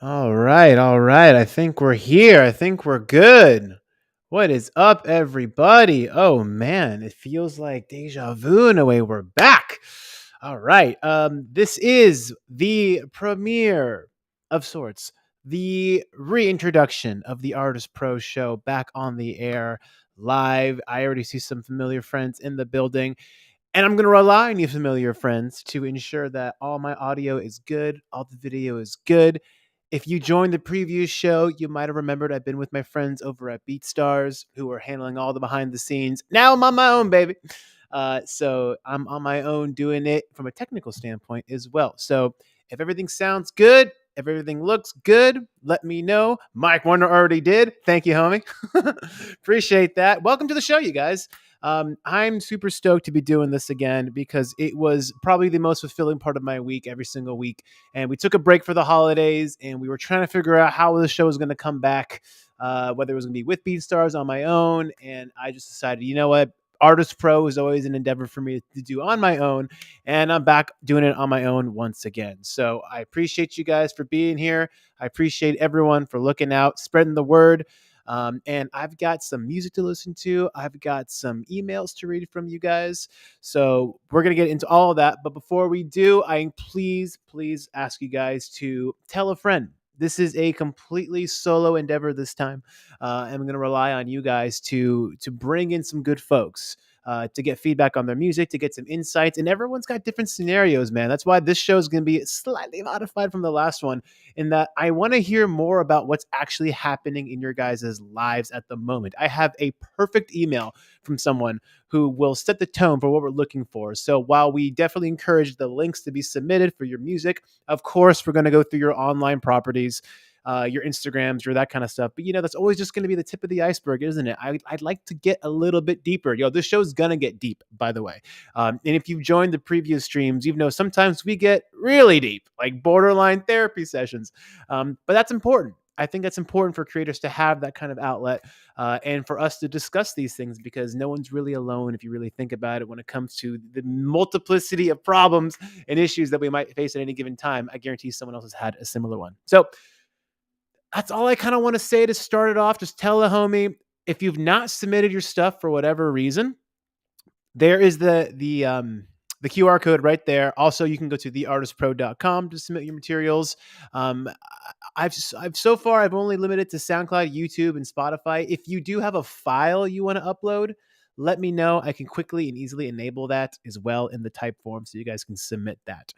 All right, all right. I think we're here. I think we're good. What is up, everybody? Oh man, it feels like deja vu in a way. We're back. All right. This is the premiere of sorts, the reintroduction of the Artist Pro show back on the air live. I already see some familiar friends in the building. And I'm going to rely on you, familiar friends, to ensure that all my audio is good, all the video is good. If you joined the previous show, you might have remembered I've been with my friends over at BeatStars who are handling all the behind the scenes. Now I'm on my own, baby. So I'm on my own doing it from a technical standpoint as well. So if everything sounds good, if everything looks good, let me know. Mike Warner already did. Thank you, homie. Appreciate that. Welcome to the show, you guys. I'm super stoked to be doing this again because it was probably the most fulfilling part of my week every single week. And we took a break for the holidays and we were trying to figure out how the show was going to come back, whether it was going to be with BeatStars on my own. And I just decided, you know what? Artist Pro is always an endeavor for me to do on my own, and I'm back doing it on my own once again. So I appreciate you guys for being here. I appreciate everyone for looking out, spreading the word. And I've got some music to listen to. I've got some emails to read from you guys. So we're going to get into all of that. But before we do, I please ask you guys to tell a friend. This is a completely solo endeavor this time. I'm going to rely on you guys to bring in some good folks. To get feedback on their music, to get some insights. And everyone's got different scenarios, man. That's why this show is going to be slightly modified from the last one, in that I want to hear more about what's actually happening in your guys' lives at the moment. I have a perfect email from someone who will set the tone for what we're looking for. So while we definitely encourage the links to be submitted for your music, of course, we're going to go through your online properties, your Instagrams, your that kind of stuff. But that's always just going to be the tip of the iceberg, isn't it? I'd like to get a little bit deeper. This show's gonna get deep, by the way. And if you've joined the previous streams, you know sometimes we get really deep, like borderline therapy sessions. But that's important. I think that's important for creators to have that kind of outlet, and for us to discuss these things, because no one's really alone if you really think about it when it comes to the multiplicity of problems and issues that we might face at any given time. I guarantee someone else has had a similar one. So that's all I kind of want to say to start it off. Just tell the homie, if you've not submitted your stuff for whatever reason, there is the QR code right there. Also, you can go to theartistpro.com to submit your materials. Um, I've so far I've only limited to SoundCloud, YouTube, and Spotify. If you do have a file you want to upload, let me know. I can quickly and easily enable that as well in the type form, so you guys can submit that.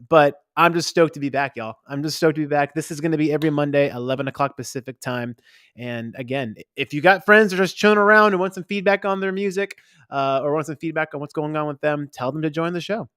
But I'm just stoked to be back, y'all. I'm just stoked to be back. This is going to be every Monday, 11 o'clock Pacific time. And again, if you got friends that are just chilling around and want some feedback on their music, or want some feedback on what's going on with them, tell them to join the show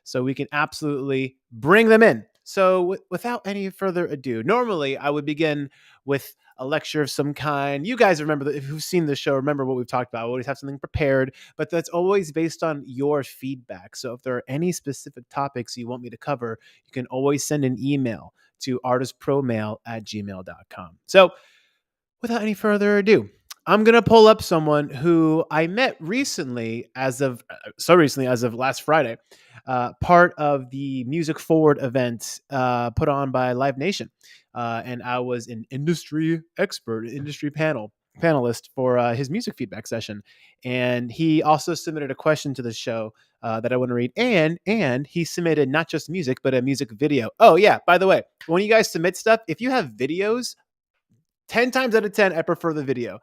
so we can absolutely bring them in. So without any further ado, normally I would begin with a lecture of some kind. You guys remember that, if you've seen the show, remember what we've talked about. We always have something prepared, but that's always based on your feedback. So if there are any specific topics you want me to cover, you can always send an email to artistpromail@gmail.com. So without any further ado, I'm going to pull up someone who I met recently, as of last Friday, part of the Music Forward event put on by Live Nation. And I was an industry expert, industry panelist for his music feedback session. And he also submitted a question to the show that I want to read. And he submitted not just music, but a music video. Oh, yeah. By the way, when you guys submit stuff, if you have videos, 10 times out of 10, I prefer the video.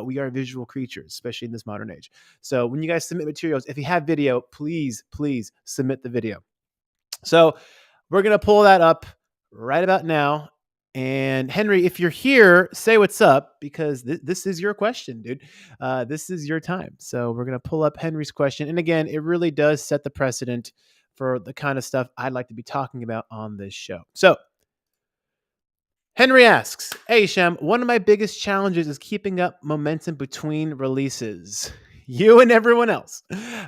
We are visual creatures, especially in this modern age. So when you guys submit materials, if you have video, please submit the video. So we're going to pull that up right about now. And Henry, if you're here, say what's up, because this is your question, dude. This is your time. So we're going to pull up Henry's question. And again, it really does set the precedent for the kind of stuff I'd like to be talking about on this show. So Henry asks, "Hey, Hisham, one of my biggest challenges is keeping up momentum between releases. You and everyone else.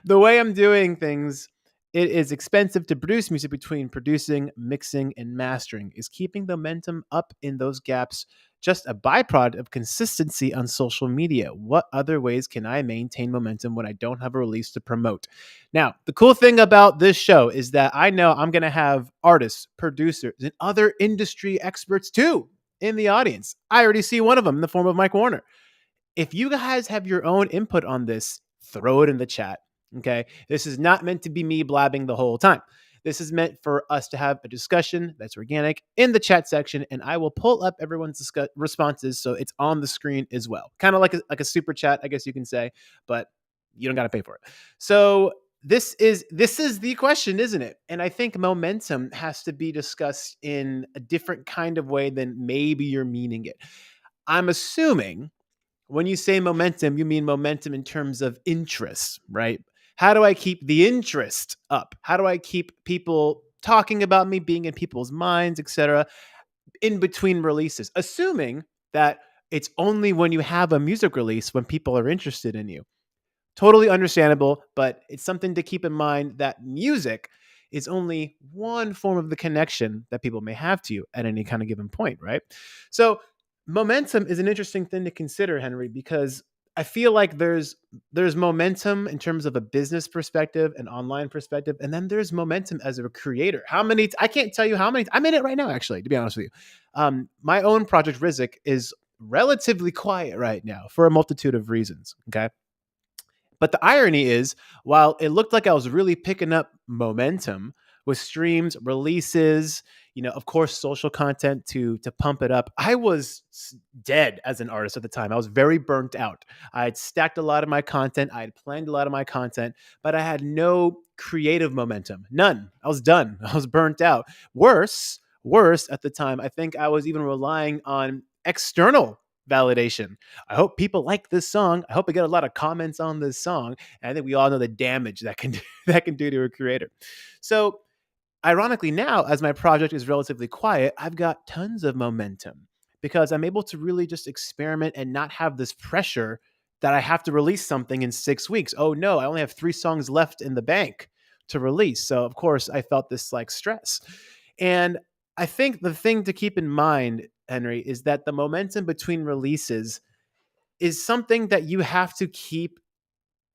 The way I'm doing things, it is expensive to produce music between producing, mixing, and mastering. Is keeping the momentum up in those gaps just a byproduct of consistency on social media. What other ways can I maintain momentum when I don't have a release to promote? Now, the cool thing about this show is that I know I'm going to have artists, producers, and other industry experts too in the audience. I already see one of them in the form of Mike Warner. If you guys have your own input on this, throw it in the chat. Okay. This is not meant to be me blabbing the whole time. This is meant for us to have a discussion that's organic in the chat section, and I will pull up everyone's responses so it's on the screen as well. Kind of like a super chat, I guess you can say, but you don't got to pay for it. So this is the question, isn't it? And I think momentum has to be discussed in a different kind of way than maybe you're meaning it. I'm assuming when you say momentum, you mean momentum in terms of interest, right? How do I keep the interest up? How do I keep people talking about me, being in people's minds, etc., in between releases? Assuming that it's only when you have a music release when people are interested in you. Totally understandable, but it's something to keep in mind that music is only one form of the connection that people may have to you at any kind of given point, right? So, momentum is an interesting thing to consider, Henry, because I feel like there's momentum in terms of a business perspective, an online perspective, and then there's momentum as a creator. How many? I can't tell you how many. I'm in it right now, actually. To be honest with you, my own project Rizik is relatively quiet right now for a multitude of reasons. Okay, but the irony is, while it looked like I was really picking up momentum with streams, releases, of course, social content to pump it up, I was dead as an artist at the time. I was very burnt out. I had stacked a lot of my content. I had planned a lot of my content, but I had no creative momentum. None. I was done. I was burnt out. Worse at the time, I think I was even relying on external validation. I hope people like this song. I hope I get a lot of comments on this song. And I think we all know the damage that can that can do to a creator. So, ironically, now as my project is relatively quiet, I've got tons of momentum because I'm able to really just experiment and not have this pressure that I have to release something in 6 weeks. Oh no, I only have 3 songs left in the bank to release. So, of course, I felt this like stress. And I think the thing to keep in mind, Henry, is that the momentum between releases is something that you have to keep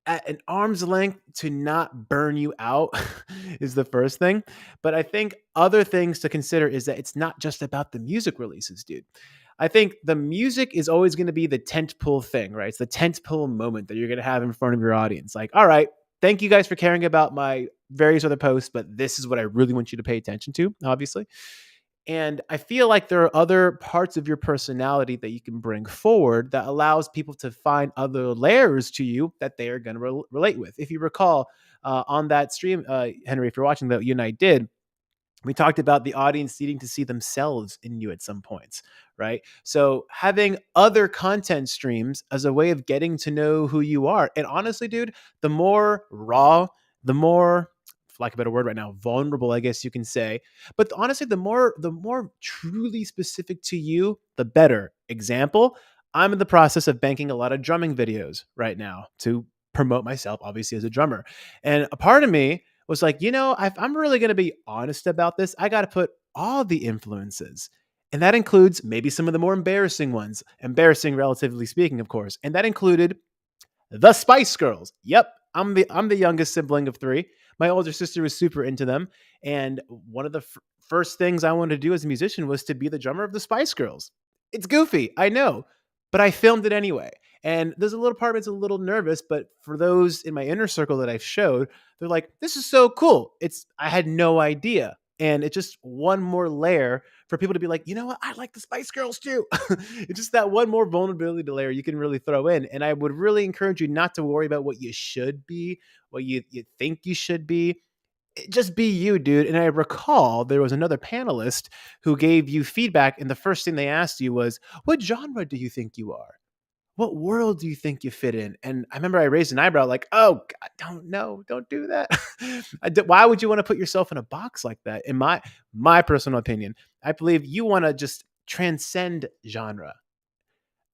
at an arm's length to not burn you out is the first thing. But I think other things to consider is that it's not just about the music releases, dude. I think the music is always going to be the tent pole thing, right? It's the tent pole moment that you're going to have in front of your audience. Like, all right, thank you guys for caring about my various other posts, but this is what I really want you to pay attention to, obviously. And I feel like there are other parts of your personality that you can bring forward that allows people to find other layers to you that they are going to relate with. If you recall on that stream, Henry, if you're watching that you and I did, we talked about the audience needing to see themselves in you at some points, right? So having other content streams as a way of getting to know who you are. And honestly, dude, the more raw, the more, for lack of a better word right now, vulnerable, I guess you can say. But honestly, the more truly specific to you, the better. Example, I'm in the process of banking a lot of drumming videos right now to promote myself, obviously, as a drummer. And a part of me was like, if I'm really going to be honest about this, I got to put all the influences. And that includes maybe some of the more embarrassing ones, embarrassing relatively speaking, of course. And that included the Spice Girls. Yep, I'm the youngest sibling of 3. My older sister was super into them, and one of the first things I wanted to do as a musician was to be the drummer of the Spice Girls. It's goofy, I know, but I filmed it anyway. And there's a little part of it's a little nervous, but for those in my inner circle that I've showed, they're like, "This is so cool." I had no idea. And it's just one more layer for people to be like, you know what? I like the Spice Girls too. It's just that one more vulnerability layer you can really throw in. And I would really encourage you not to worry about what you should be, what you think you should be. Just be you, dude. And I recall there was another panelist who gave you feedback. And the first thing they asked you was, what genre do you think you are? What world do you think you fit in? And I remember I raised an eyebrow like, oh, God, don't know. Don't do that. Why would you want to put yourself in a box like that? In my personal opinion, I believe you want to just transcend genre.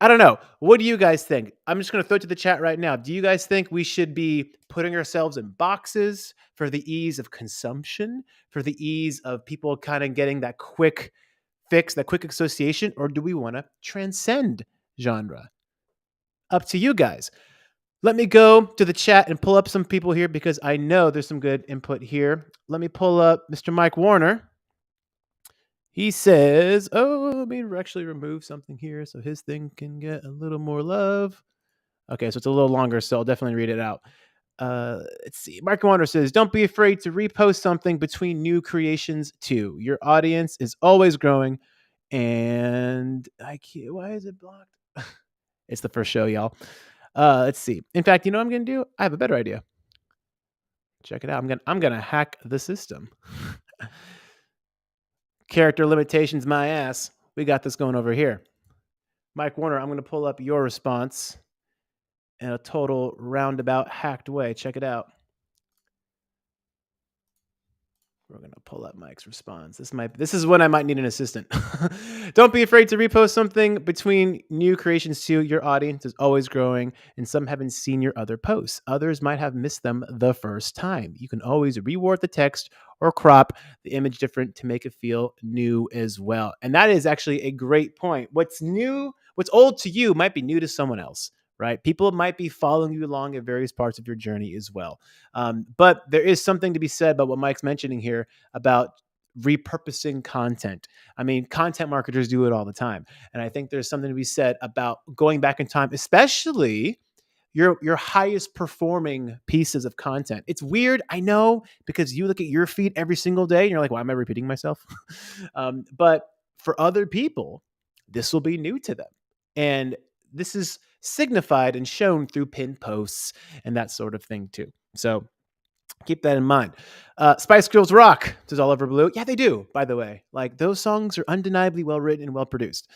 I don't know. What do you guys think? I'm just going to throw it to the chat right now. Do you guys think we should be putting ourselves in boxes for the ease of consumption, for the ease of people kind of getting that quick fix, that quick association, or do we want to transcend genre? Up to you guys. Let me go to the chat and pull up some people here because I know there's some good input here. Let me pull up Mr. Mike Warner. He says, oh, let me actually remove something here so his thing can get a little more love. Okay, so it's a little longer, so I'll definitely read it out. Let's see. Mark Warner says, don't be afraid to repost something between new creations too. Your audience is always growing. And I can't, why is it blocked? It's the first show, y'all. Let's see. In fact, you know what I'm going to do? I have a better idea. Check it out. I'm gonna hack the system. Character limitations, my ass. We got this going over here. Mike Warner, I'm going to pull up your response in a total roundabout hacked way. Check it out. We're going to pull up Mike's response. This is when I might need an assistant. Don't be afraid to repost something between new creations too. Your audience is always growing, and some haven't seen your other posts. Others might have missed them the first time. You can always reword the text or crop the image different to make it feel new as well. And that is actually a great point. What's new, what's old to you might be new to someone else, right? People might be following you along at various parts of your journey as well. But there is something to be said about what Mike's mentioning here about repurposing content. I mean, content marketers do it all the time. And I think there's something to be said about going back in time, especially your highest performing pieces of content. It's weird, I know, because you look at your feed every single day and you're like, why am I repeating myself? But for other people, this will be new to them. And this is signified and shown through pinned posts and that sort of thing too. So keep that in mind. Spice Girls rock, says Oliver Blue. Yeah, they do, by the way. Like, those songs are undeniably well written and well produced.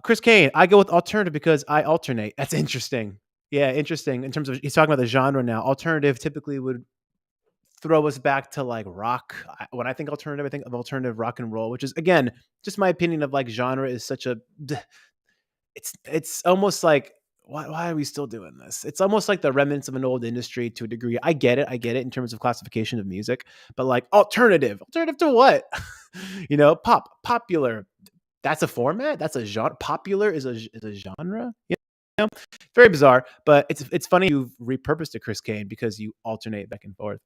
Chris Kane, I go with alternative because I alternate. That's interesting. Yeah, interesting. In terms of, he's talking about the genre now. Alternative typically would throw us back to like rock. When I think alternative, I think of alternative rock and roll, which is, again, just my opinion of like genre is such a, it's almost like, why are we still doing this? It's almost like the remnants of an old industry to a degree. I get it in terms of classification of music, but like alternative to what? Popular. That's a format. That's a genre. Popular is a genre. Very bizarre, but it's funny you've repurposed it, Chris Kane, because you alternate back and forth.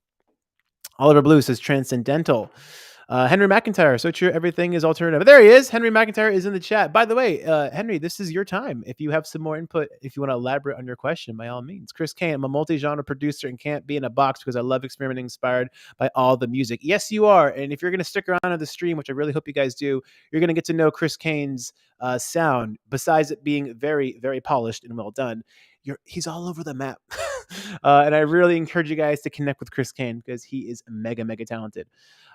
Oliver Blue says transcendental. Henry McIntyre, so true. Everything is alternative. There he is. Henry McIntyre is in the chat. By the way, Henry, this is your time. If you have some more input, if you want to elaborate on your question, by all means. Chris Kane, I'm a multi-genre producer and can't be in a box because I love experimenting inspired by all the music. Yes, you are. And if you're going to stick around on the stream, which I really hope you guys do, you're going to get to know Chris Kane's sound. Besides it being very, very polished and well done, he's all over the map. And I really encourage you guys to connect with Chris Kane because he is mega, mega talented.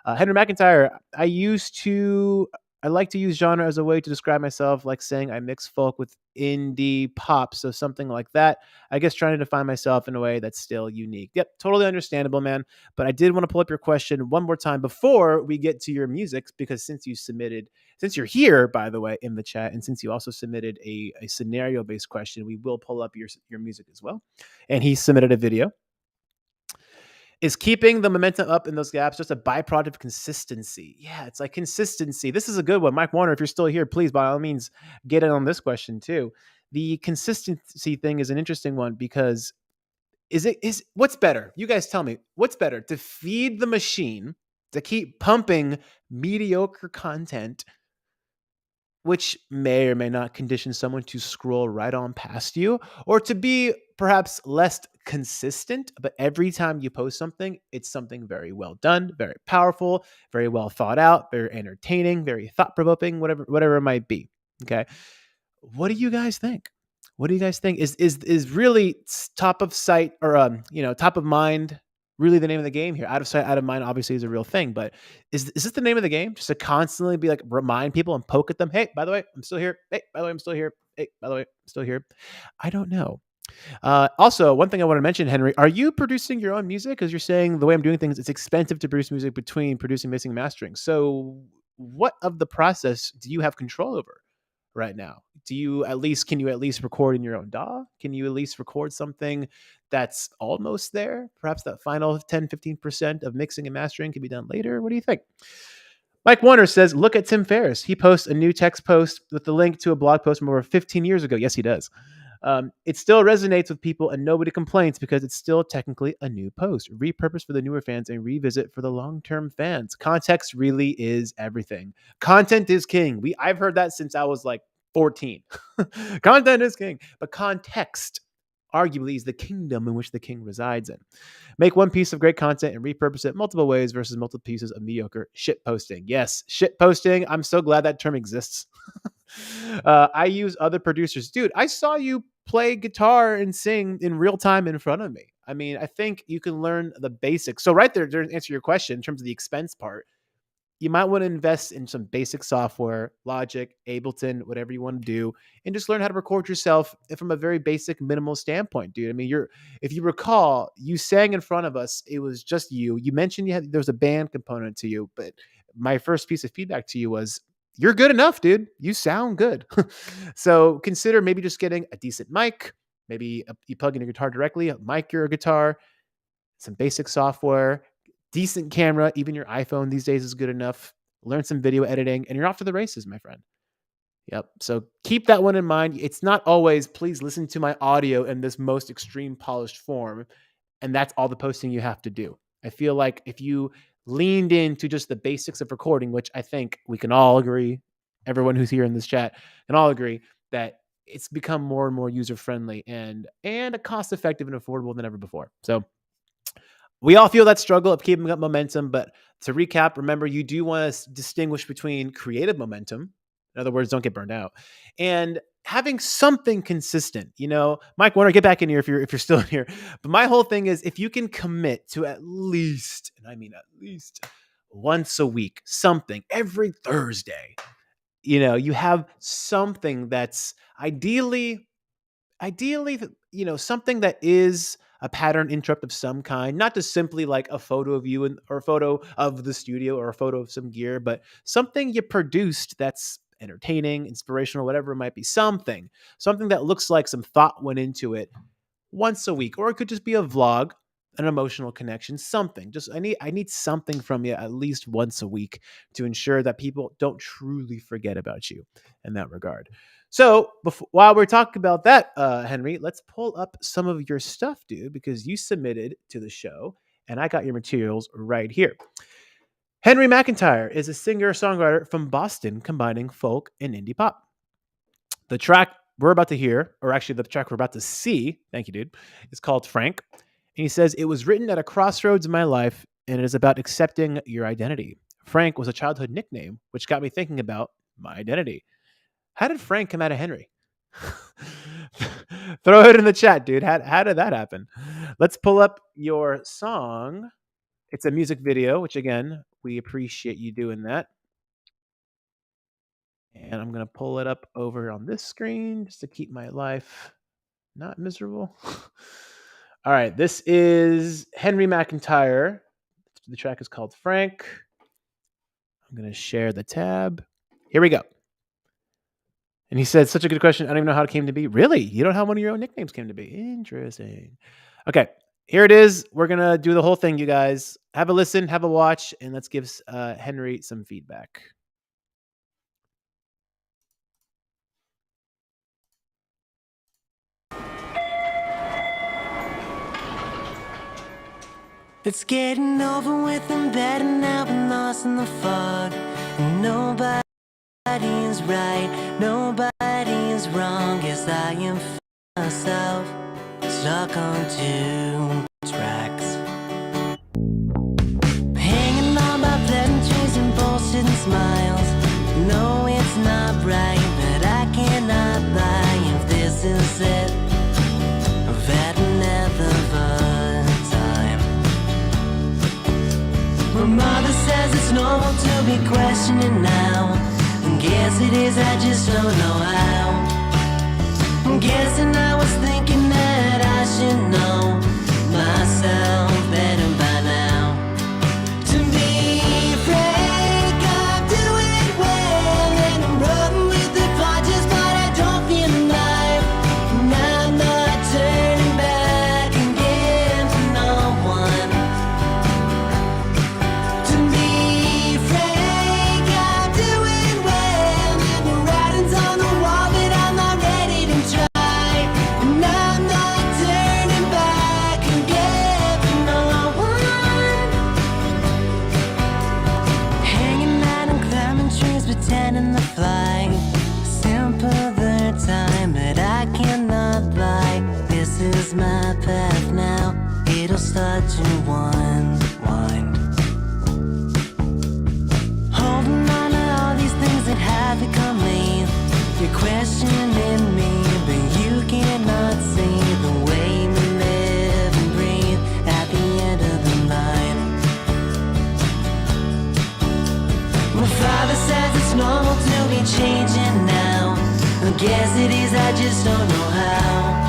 Henry McIntyre, I like to use genre as a way to describe myself, like saying I mix folk with indie pop. So something like that. I guess trying to define myself in a way that's still unique. Yep, totally understandable, man. But I did want to pull up your question one more time before we get to your music, because since you're here, by the way, in the chat, and since you also submitted a scenario-based question, we will pull up your music as well. And he submitted a video. Is keeping the momentum up in those gaps just a byproduct of consistency? Yeah, it's like consistency. This is a good one. Mike Warner, if you're still here, please, by all means, get in on this question too. The consistency thing is an interesting one because what's better? You guys tell me. What's better? To feed the machine, to keep pumping mediocre content, which may or may not condition someone to scroll right on past you, or to be perhaps less consistent, but every time you post something, it's something very well done, very powerful, very well thought out, very entertaining, very thought-provoking, whatever it might be. Okay. What do you guys think? What do you guys think? Is really top of sight or top of mind really the name of the game here? Out of sight, out of mind, obviously is a real thing, but is this the name of the game? Just to constantly be like, remind people and poke at them. Hey, by the way, I'm still here. Hey, by the way, I'm still here. Hey, by the way, I'm still here. I don't know. Also, one thing I want to mention, Henry, are you producing your own music? Because you're saying the way I'm doing things, it's expensive to produce music between producing, mixing, and mastering. So what of the process do you have control over right now? Can you at least record in your own DAW? Can you at least record something that's almost there? Perhaps that final 10, 15% of mixing and mastering can be done later. What do you think? Mike Warner says, look at Tim Ferriss. He posts a new text post with the link to a blog post from over 15 years ago. Yes, he does. It still resonates with people and nobody complains because it's still technically a new post. Repurpose for the newer fans and revisit for the long-term fans. Context really is everything. Content is king. I've heard that since I was like 14. Content is king. But context arguably is the kingdom in which the king resides in. Make one piece of great content and repurpose it multiple ways versus multiple pieces of mediocre shit posting. Yes, shit posting. I'm so glad that term exists. I use other producers. Dude, I saw you play guitar and sing in real time in front of me. I mean, I think you can learn the basics. So right there, to answer your question in terms of the expense part, you might want to invest in some basic software, Logic, Ableton, whatever you want to do, and just learn how to record yourself from a very basic, minimal standpoint, dude. I mean, if you recall, you sang in front of us. It was just you. You mentioned there was a band component to you, but my first piece of feedback to you was you're good enough, dude. You sound good. So consider maybe just getting a decent mic. Maybe you plug in your guitar directly, mic your guitar, some basic software, decent camera. Even your iPhone these days is good enough. Learn some video editing, and you're off to the races, my friend. Yep. So keep that one in mind. It's not always, please listen to my audio in this most extreme polished form, and that's all the posting you have to do. I feel like if you leaned into just the basics of recording, which I think we can all agree, everyone who's here in this chat can all agree that it's become more and more user friendly and cost effective and affordable than ever before. So we all feel that struggle of keeping up momentum, but to recap, remember, you do want to distinguish between creative momentum, in other words, don't get burned out, and having something consistent. Mike Warner, get back in here if you're still in here. But my whole thing is, if you can commit to at least, and I mean at least once a week, something every Thursday, you have something that's ideally, something that is a pattern interrupt of some kind, not just simply like a photo of you or a photo of the studio or a photo of some gear, but something you produced that's entertaining, inspirational, whatever it might be, something that looks like some thought went into it once a week, or it could just be a vlog, an emotional connection, something. Just I need something from you at least once a week to ensure that people don't truly forget about you in that regard. So while we're talking about that, Henry, let's pull up some of your stuff, dude, because you submitted to the show and I got your materials right here. Henry McIntyre is a singer-songwriter from Boston, combining folk and indie pop. The track we're about to hear, or actually the track we're about to see, thank you, dude, is called Frank. And he says, it was written at a crossroads in my life, and it is about accepting your identity. Frank was a childhood nickname, which got me thinking about my identity. How did Frank come out of Henry? Throw it in the chat, dude. How did that happen? Let's pull up your song. It's a music video, which again, we appreciate you doing that. And I'm going to pull it up over on this screen just to keep my life not miserable. All right, this is Henry McIntyre. The track is called Frank. I'm going to share the tab. Here we go. And he said, such a good question. I don't even know how it came to be. Really? You don't know how one of your own nicknames came to be? Interesting. Okay, here it is. We're going to do the whole thing, you guys. Have a listen, have a watch, and let's give Henry some feedback. It's getting over with and better now, been lost in the fog. And nobody is right, nobody is wrong. Guess I am myself, stuck on two tracks. Hanging on by pleasantries and bullshit and smiles. No, it's not right, but I cannot lie if this is it. I've had enough of a time. My mother says it's normal to be questioning now. Guess it is, I just don't know how. I'm guessing I was thinking that I should know myself better by now. To be frank, I'm doing well, and I'm running with the punches, but I don't feel alive. And I'm not turning back again to no one. To be frank, is my path now. It'll start to wind. Holding on to all these things that have become me. You're questioning me, but you cannot see the way we live and breathe at the end of the line. My father says it's normal to be changing now. I guess it is, I just don't know how.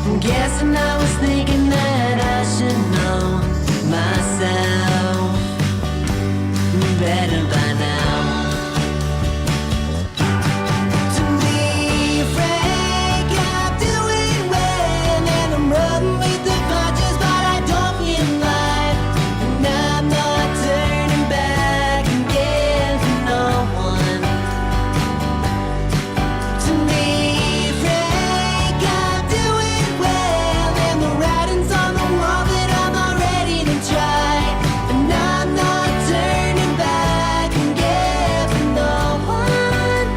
I'm guessing I was thinking that I should know myself better by now. To be frank, I'm doing well, and I'm running with the punches, but I don't feel like, and I'm not turning back again for no one. To be frank, I'm doing well, and the writing's on the wall that I'm not ready to try, and I'm not turning back again for no one.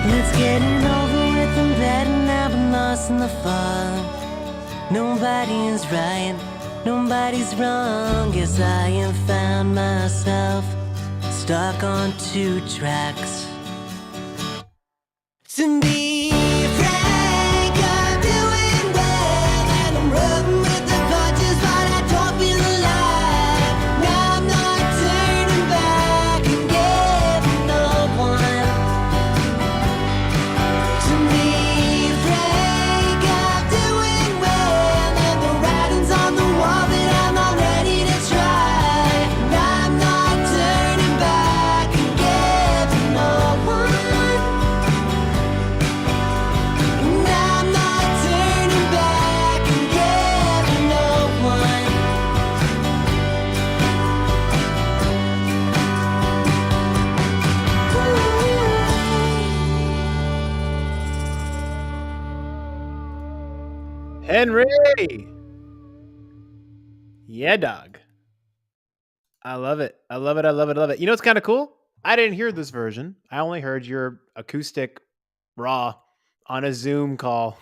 Let's get it over with and better now, been lost in the fog. Nobody is right, nobody's wrong. Guess I have found myself stuck on 2 tracks. To be frank, I'm doing well, and I'm running with the punches, but I don't feel alive. Now I'm not turning back again for no one. To be frank, I'm doing well, and the writing's on the wall that I'm not ready to try. And I'm not turning back again for no one. And I'm not turning back again for no one. Henry. Yeah, dog. I love it. I love it. I love it. I love it. You know what's kind of cool? I didn't hear this version. I only heard your acoustic raw on a Zoom call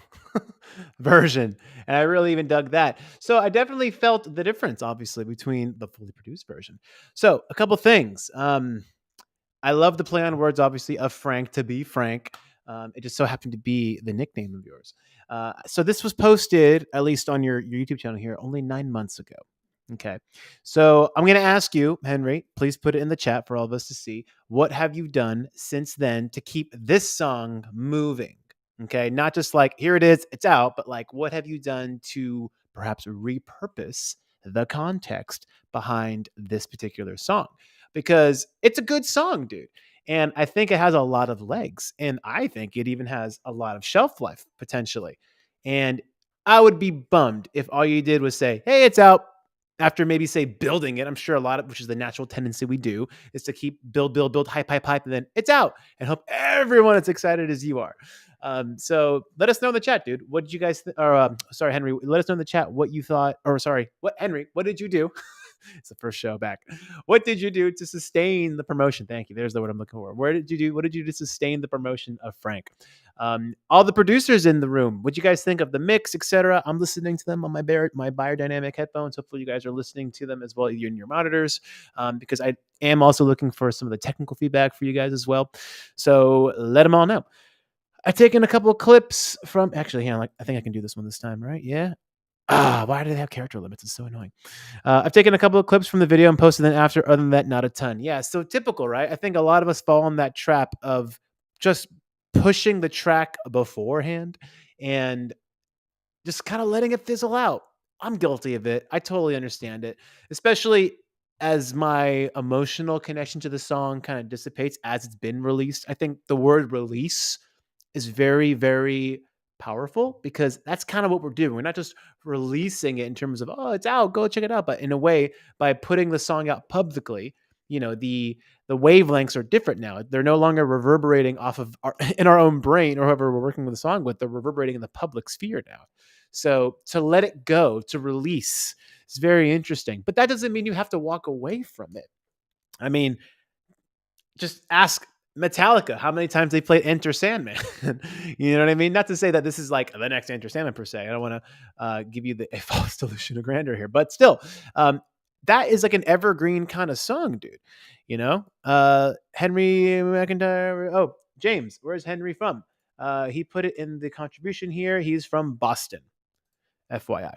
version. And I really even dug that. So I definitely felt the difference, obviously, between the fully produced version. So a couple things. I love the play on words, obviously, of Frank to be Frank. It just so happened to be the nickname of yours. So this was posted, at least on your YouTube channel here, only 9 months ago. Okay. So I'm going to ask you, Henry, please put it in the chat for all of us to see. What have you done since then to keep this song moving? Okay. Not just like, here it is, it's out, but like, what have you done to perhaps repurpose the context behind this particular song? Because it's a good song, dude. And I think it has a lot of legs. And I think it even has a lot of shelf life potentially. And I would be bummed if all you did was say, hey, it's out. After maybe say building it, I'm sure a lot of which is the natural tendency we do is to keep build, hype, and then it's out and hope everyone is excited as you are. So let us know in the chat, dude. What did you guys? Sorry, Henry. Let us know in the chat what you thought. Or sorry, what Henry? What did you do? It's the first show back. What did you do to sustain the promotion? Thank you. There's the word I'm looking for. Where did you do? What did you do to sustain the promotion of Frank? All the producers in the room. What you guys think of the mix, etc.? I'm listening to them on my biodynamic headphones. Hopefully, you guys are listening to them as well in your monitors, because I am also looking for some of the technical feedback for you guys as well. So let them all know. I've taken a couple of clips from. Actually, hang on, I think I can do this one this time, right? Yeah. Why do they have character limits? It's so annoying. I've taken a couple of clips from the video and posted them after. Other than that, not a ton. Yeah, so typical, right? I think a lot of us fall in that trap of just pushing the track beforehand and just kind of letting it fizzle out. I'm guilty of it. I totally understand it, especially as my emotional connection to the song kind of dissipates as it's been released. I think the word release is very, very powerful because that's kind of what we're doing. We're not just releasing it in terms of, oh, it's out, go check it out. But in a way, by putting the song out publicly, the wavelengths are different now. They're no longer reverberating off of in our own brain or whoever we're working with the song with. They're reverberating in the public sphere now. So to let it go, to release, is very interesting. But that doesn't mean you have to walk away from it. I mean, just ask Metallica how many times they played Enter Sandman. You know what I mean? Not to say that this is like the next Enter Sandman per se. I don't want to give you a false delusion of grandeur here, but still, that is like an evergreen kind of song, dude. Henry McIntyre. Oh, James, where's Henry from? He put it in the contribution here. He's from Boston. FYI.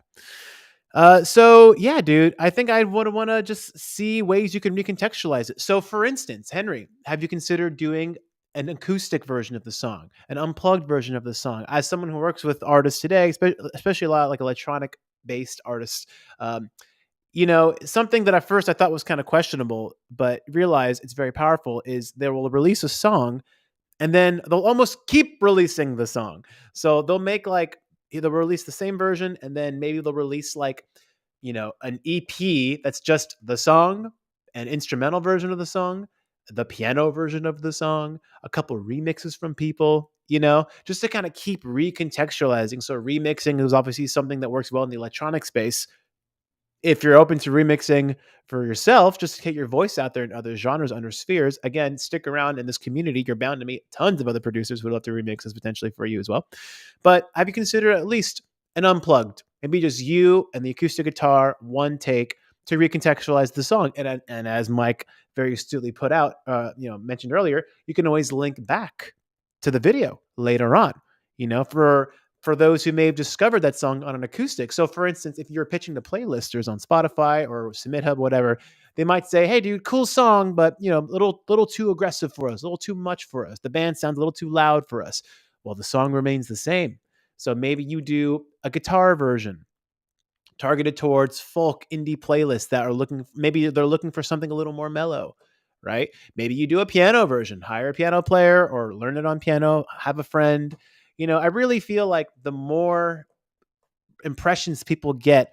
So yeah, dude, I think I would want to just see ways you can recontextualize it. So, for instance, Henry, have you considered doing an acoustic version of the song, an unplugged version of the song? As someone who works with artists today, especially a lot of like electronic based artists, something that at first I thought was kind of questionable, but realize it's very powerful is they will release a song and then they'll almost keep releasing the song. So they'll release the same version and then maybe they'll release like, an EP that's just the song, an instrumental version of the song, the piano version of the song, a couple remixes from people, just to kind of keep recontextualizing. So remixing is obviously something that works well in the electronic space. If you're open to remixing for yourself, just to get your voice out there in other genres, under spheres, again, stick around in this community. You're bound to meet tons of other producers who would love to remix this potentially for you as well. But have you considered at least an unplugged, maybe just you and the acoustic guitar, one take to recontextualize the song? And as Mike very astutely put out, mentioned earlier, you can always link back to the video later on, for those who may have discovered that song on an acoustic. So, for instance, if you're pitching to playlisters on Spotify or Submit Hub, whatever, they might say, "Hey, dude, cool song, but little too aggressive for us, a little too much for us. The band sounds a little too loud for us." Well, the song remains the same. So maybe you do a guitar version targeted towards folk indie playlists that are maybe they're looking for something a little more mellow, right? Maybe you do a piano version, hire a piano player or learn it on piano, have a friend. I really feel like the more impressions people get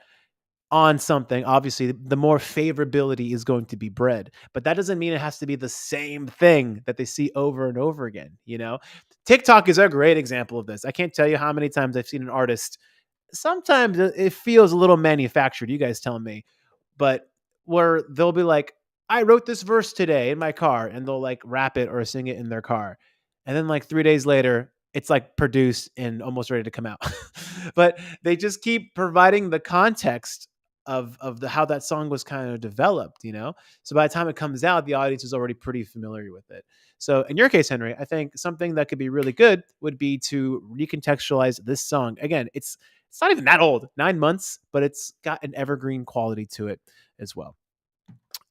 on something, obviously, the more favorability is going to be bred. But that doesn't mean it has to be the same thing that they see over and over again. TikTok is a great example of this. I can't tell you how many times I've seen an artist. Sometimes it feels a little manufactured. You guys tell me, but where they'll be like, I wrote this verse today in my car, and they'll like rap it or sing it in their car. And then like 3 days later, it's like produced and almost ready to come out. But they just keep providing the context of how that song was kind of developed, So by the time it comes out, the audience is already pretty familiar with it. So in your case, Henry, I think something that could be really good would be to recontextualize this song. Again, it's not even that old, 9 months, but it's got an evergreen quality to it as well.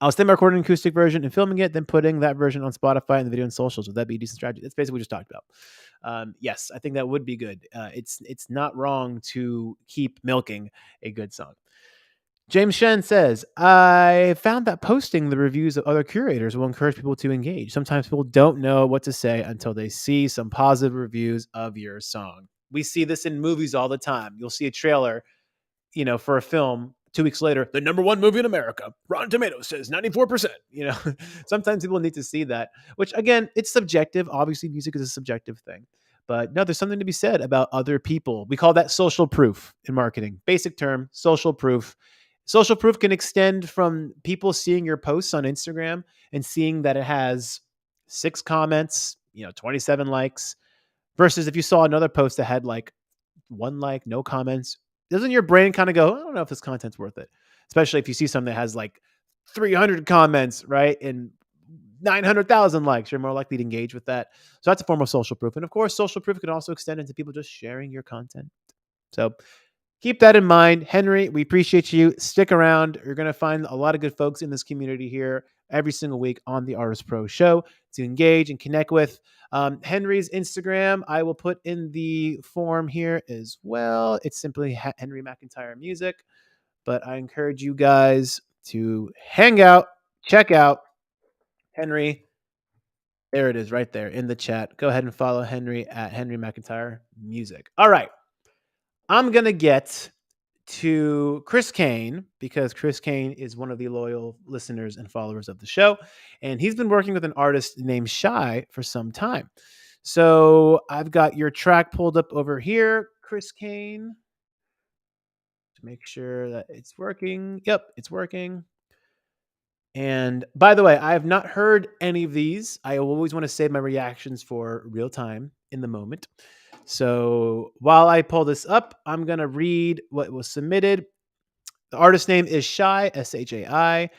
I'll stay by recording an acoustic version and filming it, then putting that version on Spotify and the video and socials. Would that be a decent strategy? That's basically what we just talked about. Yes, I think that would be good. It's not wrong to keep milking a good song. James Shen says, I found that posting the reviews of other curators will encourage people to engage. Sometimes people don't know what to say until they see some positive reviews of your song. We see this in movies all the time. You'll see a trailer, for a film. 2 weeks later, the number one movie in America, Rotten Tomatoes says 94%. Sometimes people need to see that, which again, it's subjective. Obviously, music is a subjective thing. But no, there's something to be said about other people. We call that social proof in marketing. Basic term, social proof. Social proof can extend from people seeing your posts on Instagram and seeing that it has 6 comments, 27 likes, versus if you saw another post that had like 1 like, no comments. Doesn't your brain kind of go, I don't know if this content's worth it? Especially if you see something that has like 300 comments, right? And 900,000 likes, you're more likely to engage with that. So that's a form of social proof. And of course, social proof can also extend into people just sharing your content. So keep that in mind. Henry, we appreciate you. Stick around. You're going to find a lot of good folks in this community here every single week on the Artist Pro show to engage and connect with. Henry's Instagram, I will put in the form here as well. It's simply Henry McIntyre Music. But I encourage you guys to hang out, check out Henry There it is right there in the chat. Go ahead and follow Henry at Henry McIntyre Music. All right. I'm going to get to Chris Kane because Chris Kane is one of the loyal listeners and followers of the show. And he's been working with an artist named Shy for some time. So I've got your track pulled up over here, Chris Kane, to make sure that it's working. Yep, it's working. And by the way, I have not heard any of these. I always want to save my reactions for real time in the moment. So while I pull this up, I'm going to read what was submitted. The artist name is Shy, Shai.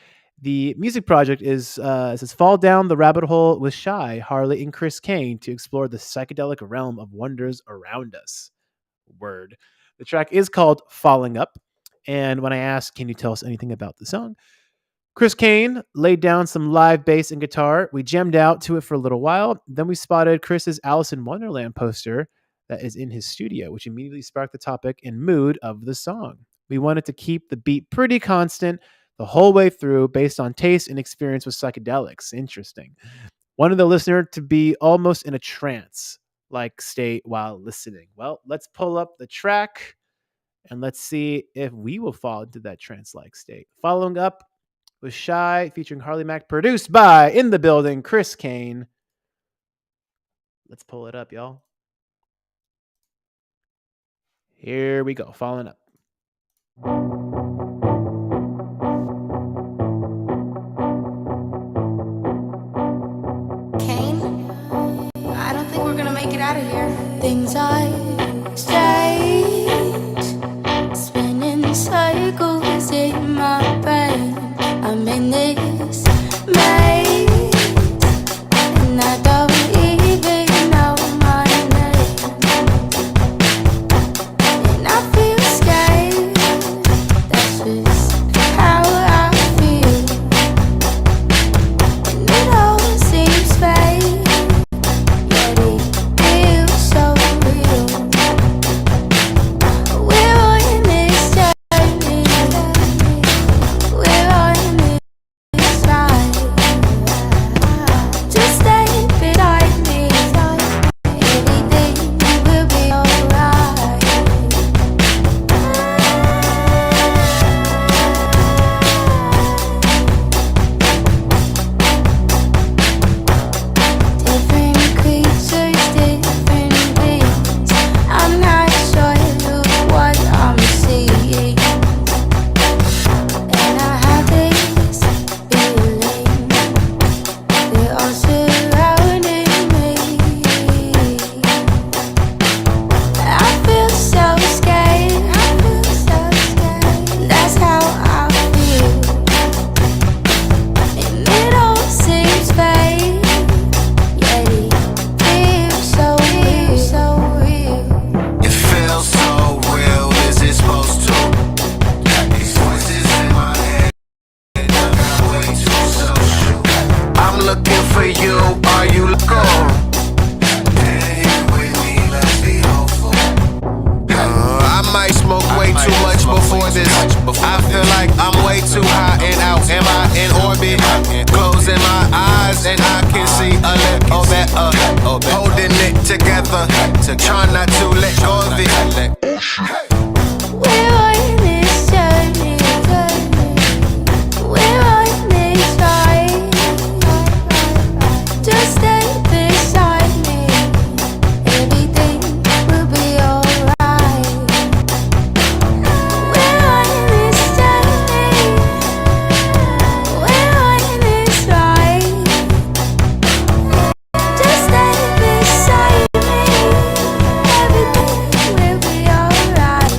The music project is it says Fall Down the Rabbit Hole with Shy, Harley, and Chris Kane to explore the psychedelic realm of wonders around us. Word. The track is called Falling Up. And when I asked, can you tell us anything about the song? Chris Kane laid down some live bass and guitar. We jammed out to it for a little while. Then we spotted Chris's Alice in Wonderland poster that is in his studio, which immediately sparked the topic and mood of the song. We wanted to keep the beat pretty constant the whole way through based on taste and experience with psychedelics. Interesting. Wanted the listener to be almost in a trance like state while listening. Well, let's pull up the track and let's see if we will fall into that trance like state. Following up with Shy featuring Harley Mack, produced by in the building Chris Kane. Let's pull it up, y'all. Here we go. Following up. Kane, I don't think we're gonna make it out of here. Things are strange, spinning circles in my brain. I'm in this maze, and I don't even know my name. And I feel scared, that's just how I feel. And it all seems fake, yet it feels so real. We're on this journey, we're on this ride. Just stay beside me, everything will be alright. Different creatures, different beings. I'm not sure what I'm seeing, and I have this feeling they're all surrounding me. I feel so scared, that's how I feel. And it all seems fake, yet it feels so real. It feels so real, is it supposed to? These voices in my head, I got way too social. I'm looking for you, are you looking? Here with me, let's be hopeful. I might smoke way too much before this. I feel like I'm way too high and out. Am I in orbit? Closing my eyes and I can see a little bit holding it together. Try not to let go of it. We're on this journey, we're on this ride. Just stay beside me, everything will be alright. We're on this journey, we're on this ride. Just stay beside me, everything will be alright.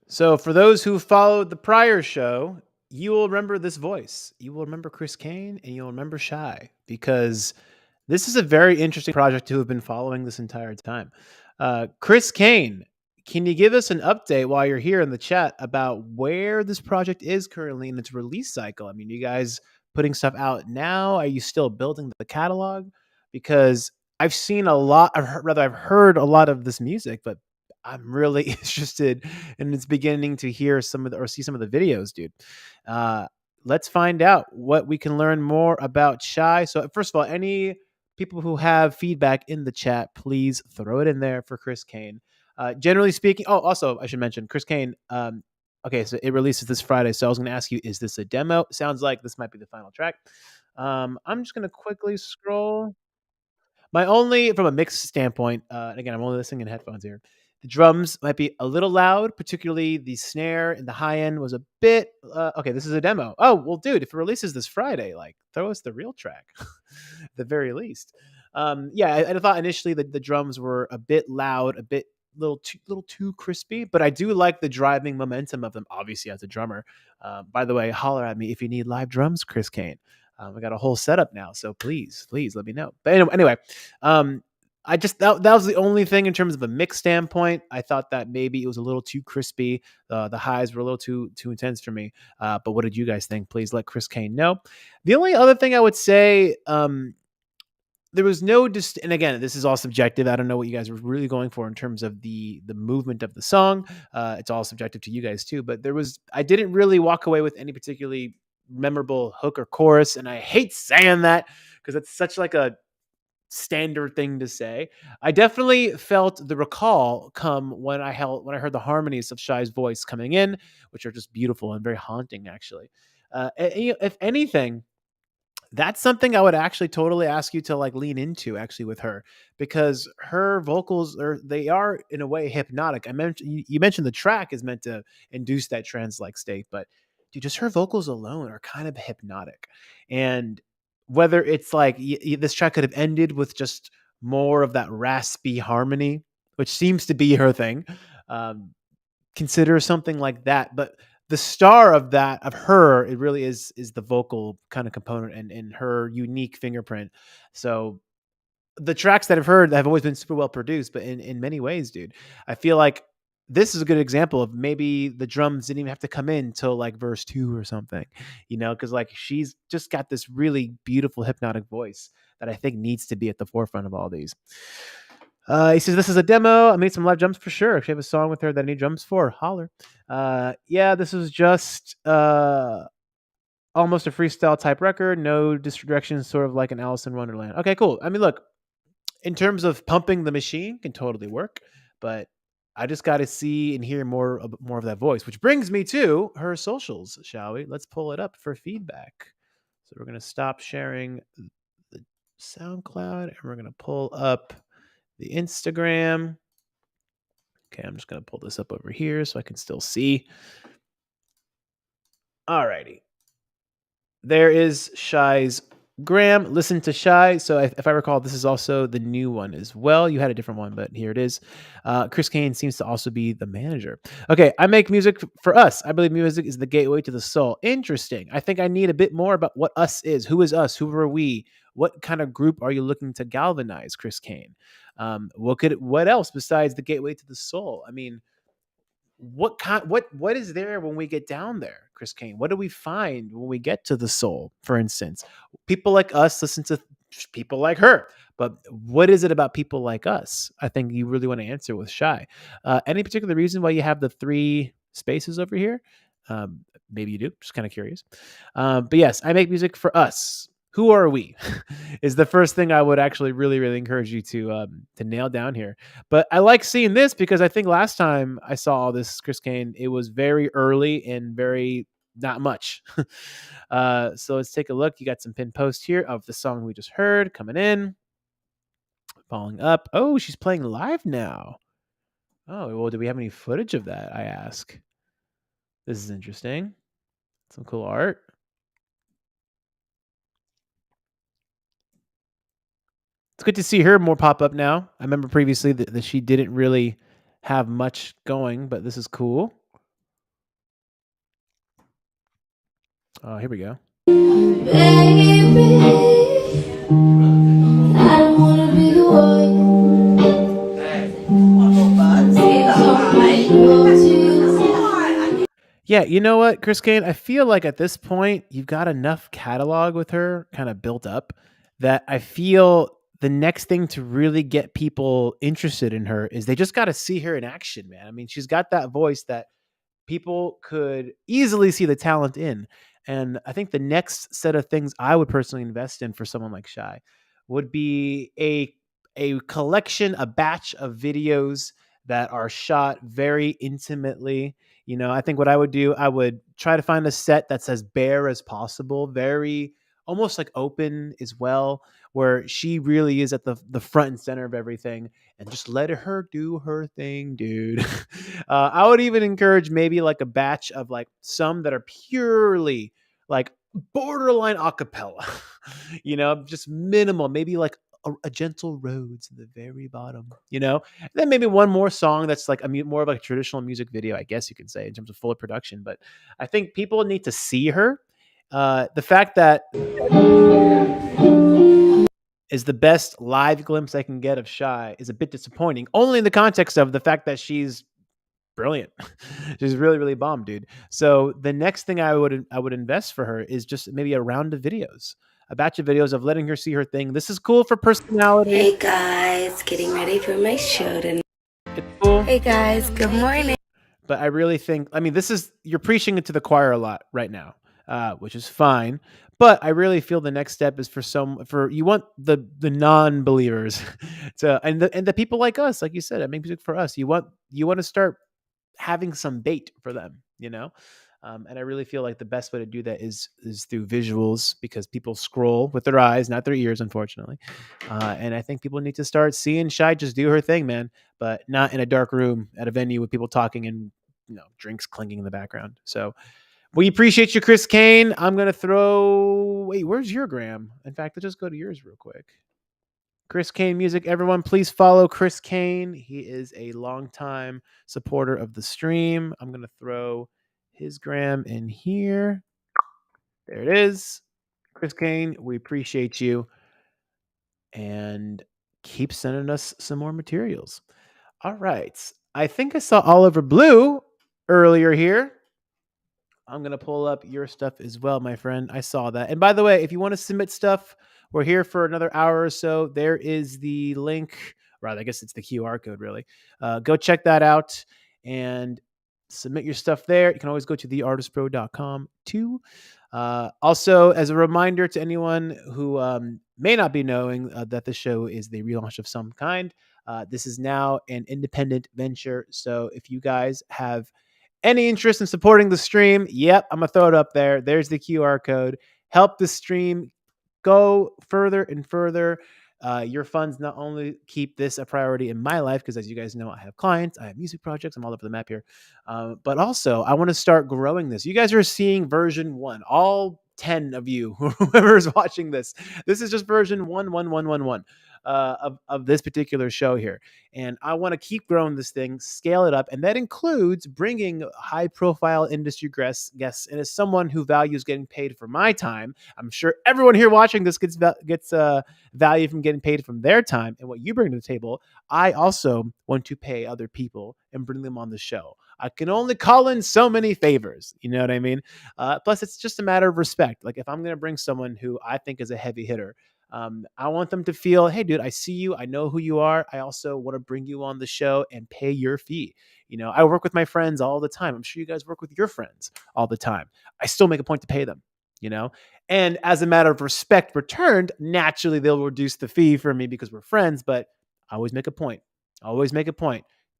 So for those who followed the prior show, you will remember this voice. You will remember Chris Kane and you'll remember Shy because this is a very interesting project to have been following this entire time. Chris Kane can you give us an update while you're here in the chat about where this project is currently in its release cycle? I mean, you guys putting stuff out now? Are you still building the catalog? Because I've seen a lot, I've heard a lot of this music, but I'm really interested in its beginning to hear some of the, or see some of the videos, dude. Uh, let's find out what we can learn more about Shy. So, first of all, any people who have feedback in the chat, please throw it in there for Chris Kane. Generally speaking, oh, also I should mention Chris Kane. Okay, so it releases this Friday. So I was going to ask you, is this a demo? Sounds like this might be the final track. I'm just going to quickly scroll. My only, from a mix standpoint, and again, I'm only listening in headphones here. The drums might be a little loud, particularly the snare in the high end was a bit. Okay, this is a demo. Oh, well, dude, if it releases this Friday, like throw us the real track, at the very least. Yeah, I thought initially the drums were a bit loud, a bit little too crispy, but I do like the driving momentum of them. Obviously, as a drummer. By the way, holler at me if you need live drums, Chris Kane. I got a whole setup now, so please let me know. But anyway, I just that was the only thing in terms of a mix standpoint. I thought that maybe it was a little too crispy. The highs were a little too intense for me. But what did you guys think? Please let Chris Kane know. The only other thing I would say, there was no and again, this is all subjective. I don't know what you guys were really going for in terms of the movement of the song. It's all subjective to you guys too. But I didn't really walk away with any particularly memorable hook or chorus, and I hate saying that because it's such like a standard thing to say. I definitely felt the recall come when I heard the harmonies of Shy's voice coming in, which are just beautiful and very haunting, actually. If anything, that's something I would actually totally ask you to like lean into actually with her, because her vocals they are in a way hypnotic. You mentioned the track is meant to induce that trance like state, but dude, just her vocals alone are kind of hypnotic. And whether it's like this track could have ended with just more of that raspy harmony, which seems to be her thing. Um, Consider something like that, but the star of that of her, it really is the vocal kind of component and her unique fingerprint. So the tracks that I've heard have always been super well produced, but in many ways, dude, I feel like this is a good example of maybe the drums didn't even have to come in till like verse 2 or something, because like she's just got this really beautiful hypnotic voice that I think needs to be at the forefront of all these. He says, this is a demo. I made some live drums for sure. If you have a song with her that I need drums for, holler. Yeah, this is just almost a freestyle type record. No directions, sort of like an Alice in Wonderland. Okay, cool. I mean, look, in terms of pumping the machine, can totally work, but I just got to see and hear more of that voice, which brings me to her socials, shall we? Let's pull it up for feedback. So we're going to stop sharing the SoundCloud and we're going to pull up the Instagram. Okay, I'm just going to pull this up over here so I can still see. Alrighty. There is Shy's Graham. Listen to Shy. So if I recall, this is also the new one as well. You had a different one, but here it is. Chris Kane seems to also be the manager. Okay, I make music for us. I believe music is the gateway to the soul. Interesting. I think I need a bit more about what us is. Who is us? Who are we? What kind of group are you looking to galvanize, Chris Kane? What else besides the gateway to the soul? I mean, what is there when we get down there, Chris Kane? What do we find when we get to the soul? For instance, people like us listen to people like her, but what is it about people like us? I think you really want to answer with Shy. Any particular reason why you have the 3 spaces over here? Maybe you do. Just kind of curious. But yes, I make music for us. Who are we? Is the first thing I would actually really encourage you to nail down here. But I like seeing this because I think last time I saw all this Chris Kane, it was very early and very not much. So let's take a look. You got some pinned posts here of the song we just heard coming in, following up. Oh, she's playing live now. Oh, well, do we have any footage of that? I ask. This is interesting. Some cool art. It's good to see her more pop up now. I remember previously that she didn't really have much going, but this is cool. Oh, here we go. Baby, I don't wanna be the one. Yeah, you know what, Chris Kane? I feel like at this point you've got enough catalog with her kind of built up that I feel the next thing to really get people interested in her is they just got to see her in action, man. I mean, she's got that voice that people could easily see the talent in. And I think the next set of things I would personally invest in for someone like Shy would be a collection, a batch of videos that are shot very intimately. You know, I think what I would do, I would try to find a set that's as bare as possible, very almost like open as well, where she really is at the front and center of everything and just let her do her thing, dude. I would even encourage maybe like a batch of like some that are purely like borderline acapella, you know, just minimal, maybe like a gentle roads at the very bottom, you know, and then maybe one more song that's like more of like a traditional music video, I guess you could say, in terms of full production. But I think people need to see her. The fact that is the best live glimpse I can get of Shy is a bit disappointing, only in the context of the fact that she's brilliant. She's really, really bomb, dude. So the next thing I would invest for her is just maybe a round of videos, a batch of videos of letting her see her thing. This is cool for personality. Hey guys, getting ready for my show tonight. It's cool. Hey guys, good morning. But I really think, I mean, this is, you're preaching it to the choir a lot right now, which is fine. But I really feel the next step is for you want the non-believers to, and the people like us, like you said, I make music for us. You want to start having some bait for them, you know? And I really feel like the best way to do that is through visuals because people scroll with their eyes, not their ears, unfortunately. And I think people need to start seeing Shy just do her thing, man, but not in a dark room at a venue with people talking and drinks clinking in the background. So we appreciate you, Chris Kane. I'm gonna throw. Wait, where's your gram? In fact, let's just go to yours real quick. Chris Kane Music. Everyone, please follow Chris Kane. He is a longtime supporter of the stream. I'm going to throw his gram in here. There it is. Chris Kane, we appreciate you. And keep sending us some more materials. All right. I think I saw Oliver Blue earlier here. I'm going to pull up your stuff as well, my friend. I saw that. And by the way, if you want to submit stuff, we're here for another hour or so. There is the link, rather, I guess it's the QR code, really. Go check that out and submit your stuff there. You can always go to theartistpro.com too. Also, as a reminder to anyone who may not be knowing that the show is the relaunch of some kind, this is now an independent venture. So if you guys have any interest in supporting the stream, yep, I'm going to throw it up there. There's the QR code. Help the stream go further and further. Your funds not only keep this a priority in my life, because as you guys know, I have clients, I have music projects, I'm all over the map here. But also, I want to start growing this. You guys are seeing version 1, all 10 of you, whoever is watching this. This is just version 1, 1, 1, 1, 1 of this particular show here. And I want to keep growing this thing, scale it up. And that includes bringing high profile industry guests. And as someone who values getting paid for my time, I'm sure everyone here watching this gets value from getting paid from their time and what you bring to the table. I also want to pay other people and bring them on the show. I can only call in so many favors. You know what I mean? Plus, it's just a matter of respect. Like if I'm going to bring someone who I think is a heavy hitter, I want them to feel, hey, dude, I see you. I know who you are. I also want to bring you on the show and pay your fee. You know, I work with my friends all the time. I'm sure you guys work with your friends all the time. I still make a point to pay them, you know? And as a matter of respect returned, naturally they'll reduce the fee for me because we're friends, but I always make a point.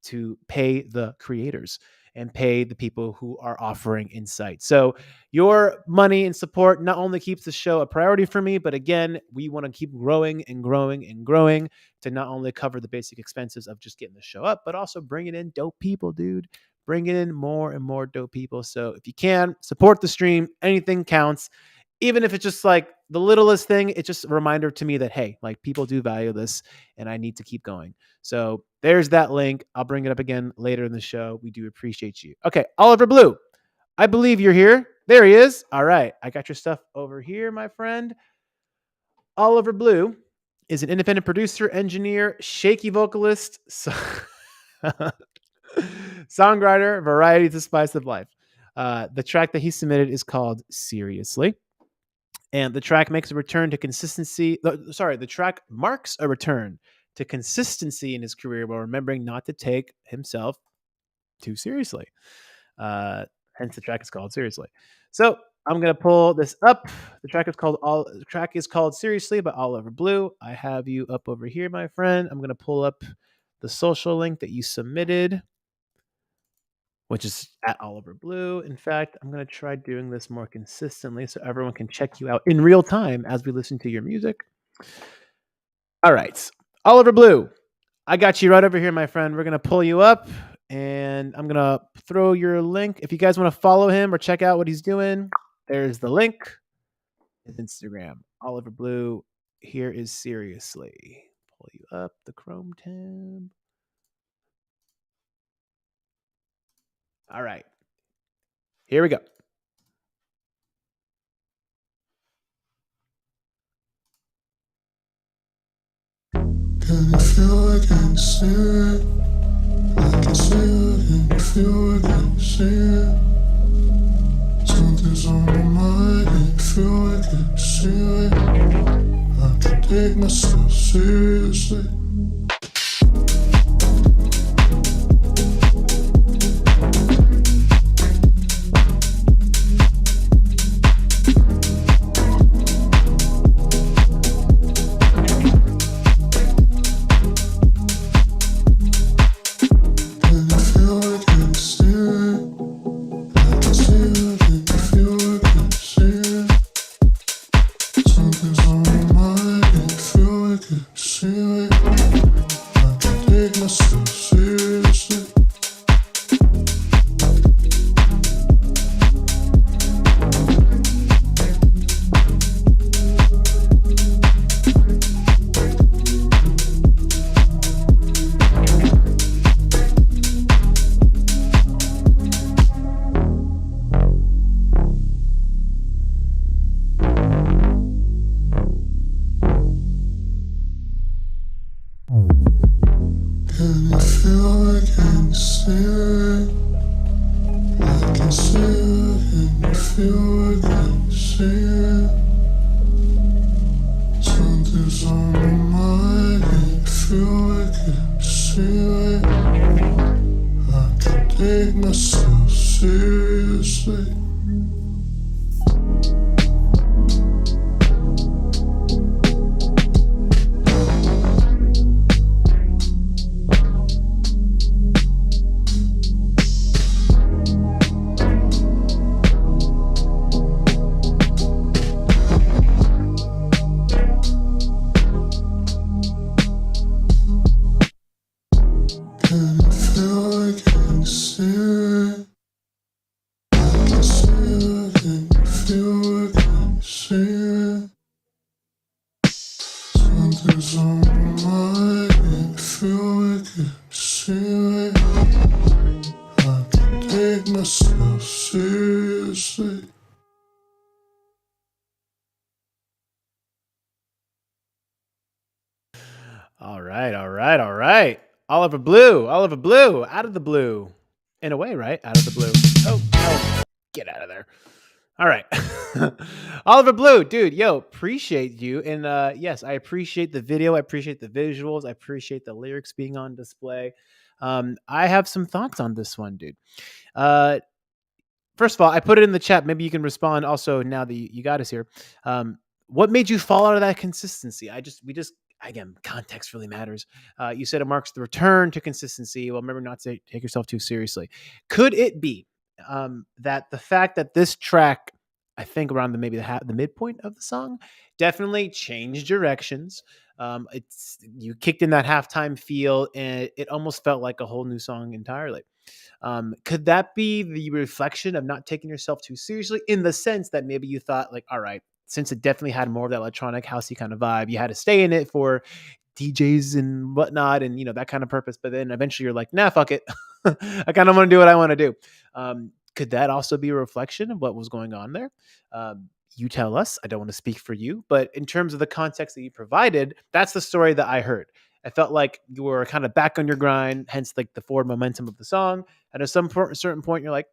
To pay the creators and pay the people who are offering insight. So your money and support not only keeps the show a priority for me, but again, we want to keep growing and growing and growing to not only cover the basic expenses of just getting the show up, but also bringing in dope people, dude. Bringing in more and more dope people. So if you can, support the stream. Anything counts. Even if it's just like the littlest thing, it's just a reminder to me that, hey, like people do value this and I need to keep going. So there's that link. I'll bring it up again later in the show. We do appreciate you. Okay, Oliver Blue, I believe you're here. There he is. All right, I got your stuff over here, my friend. Oliver Blue is an independent producer, engineer, shaky vocalist, songwriter, variety to spice of life. The track that he submitted is called Seriously. And the track makes a return to consistency. The track marks a return to consistency in his career while remembering not to take himself too seriously. Uh, Hence, the track is called Seriously. So I'm gonna pull this up. The track is called Seriously by Oliver Blue. I have you up over here, my friend. I'm gonna pull up the social link that you submitted, which is at Oliver Blue. In fact, I'm going to try doing this more consistently so everyone can check you out in real time as we listen to your music. All right. Oliver Blue, I got you right over here, my friend. We're going to pull you up and I'm going to throw your link. If you guys want to follow him or check out what he's doing, there's the link. His Instagram, Oliver Blue. Here is Seriously. Pull you up the Chrome tab. All right. Here we go. Can you feel it? Can you see it? I can see it. Can you feel it? Can you see it? Something's on my mind. Can you feel it? Can you see it? I can take myself seriously. All right. Oliver Blue, out of the blue. In a way, right? Out of the blue. Oh, get out of there. All right. Oliver Blue, dude, yo, appreciate you. And yes, I appreciate the video. I appreciate the visuals. I appreciate the lyrics being on display. I have some thoughts on this one, dude. First of all, I put it in the chat. Maybe you can respond also now that you got us here. What made you fall out of that consistency? Again, context really matters. You said it marks the return to consistency. Well, remember not to take yourself too seriously. Could it be that the fact that this track, I think around the midpoint of the song, definitely changed directions. It's you kicked in that halftime feel, and it almost felt like a whole new song entirely. Could that be the reflection of not taking yourself too seriously in the sense that maybe you thought like, all right, since it definitely had more of that electronic housey kind of vibe, you had to stay in it for DJs and whatnot and, that kind of purpose. But then eventually you're like, nah, fuck it. I kind of want to do what I want to do. Could that also be a reflection of what was going on there? You tell us. I don't want to speak for you, but in terms of the context that you provided, that's the story that I heard. I felt like you were kind of back on your grind, hence like the forward momentum of the song. And at some certain point, you're like,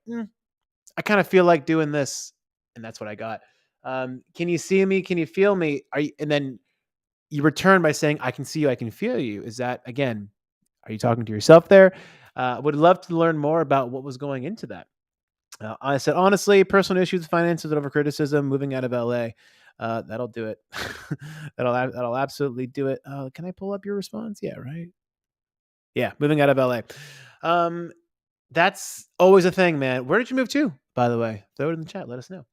I kind of feel like doing this, and that's what I got. Can you see me? Can you feel me? Are you, and then you return by saying, I can see you, I can feel you. Is that, again, are you talking to yourself there? Would love to learn more about what was going into that. I said, honestly, personal issues, finances, over criticism, moving out of LA. That'll do it. That'll absolutely do it. Can I pull up your response? Yeah, right. Yeah, moving out of LA. Um, that's always a thing, man. Where did you move to, by the way? Throw it in the chat. Let us know.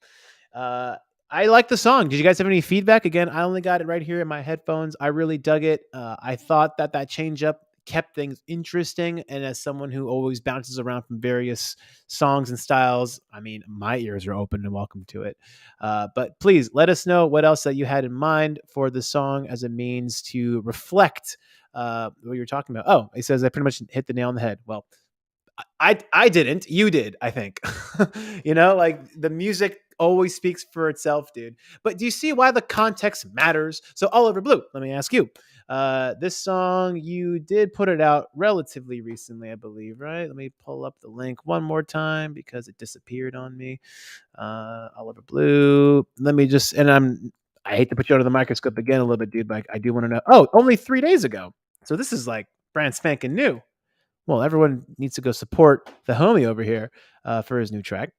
Uh, I like the song. Did you guys have any feedback? Again, I only got it right here in my headphones. I really dug it. I thought that change up kept things interesting. And as someone who always bounces around from various songs and styles, I mean, my ears are open and welcome to it. But please let us know what else that you had in mind for the song as a means to reflect what you're talking about. Oh, it says I pretty much hit the nail on the head. Well, I didn't. You did, I think. Like the music always speaks for itself, dude. But do you see why the context matters? So Oliver Blue, let me ask you. This song, you did put it out relatively recently, I believe, right? Let me pull up the link one more time because it disappeared on me. Oliver Blue. Let me just, I hate to put you under the microscope again a little bit, dude, but I do want to know. Oh, only 3 days ago. So this is like brand spanking new. Well, everyone needs to go support the homie over here for his new track.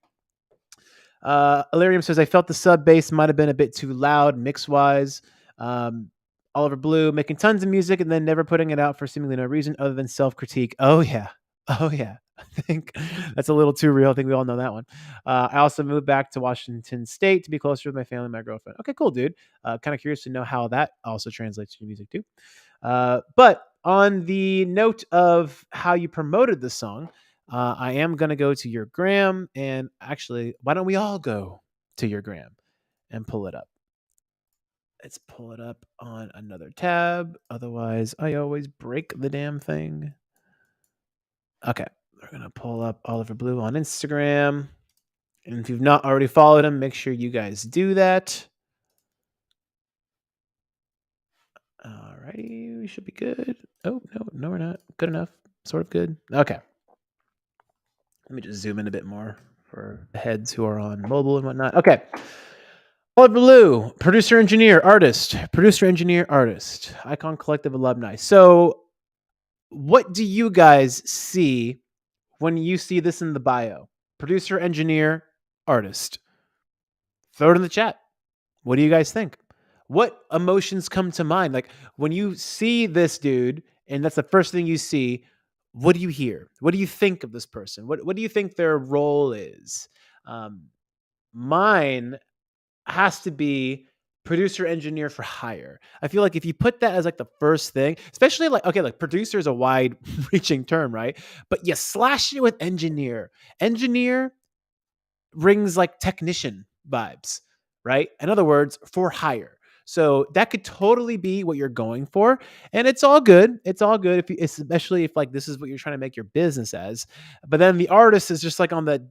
Illyrium says, I felt the sub bass might have been a bit too loud mix wise. Oliver Blue making tons of music and then never putting it out for seemingly no reason other than self critique. Oh, yeah. Oh, yeah. I think that's a little too real. I think we all know that one. I also moved back to Washington State to be closer with my family and my girlfriend. Okay, cool, dude. Kind of curious to know how that also translates to music, too. But on the note of how you promoted the song, I am going to go to your gram. And actually, why don't we all go to your gram and pull it up? Let's pull it up on another tab. Otherwise, I always break the damn thing. Okay. We're going to pull up Oliver Blue on Instagram. And if you've not already followed him, make sure you guys do that. Alrighty, we should be good. Oh, no, we're not. Good enough. Sort of good. Okay. Let me just zoom in a bit more for the heads who are on mobile and whatnot. Okay. Oliver Blue, producer, engineer, artist. Producer, engineer, artist. Icon Collective alumni. So, what do you guys see when you see this in the bio? Producer, engineer, artist. Throw it in the chat. What do you guys think? What emotions come to mind? Like when you see this dude and that's the first thing you see, what do you hear? What do you think of this person? What do you think their role is? Um, Mine has to be producer engineer for hire. I feel like if you put that as like the first thing, especially like okay, like producer is a wide reaching term, right? But you slash it with engineer. Engineer rings like technician vibes, right? In other words, for hire. So that could totally be what you're going for, and it's all good. It's all good if you, especially if like this is what you're trying to make your business as. But then the artist is just like on the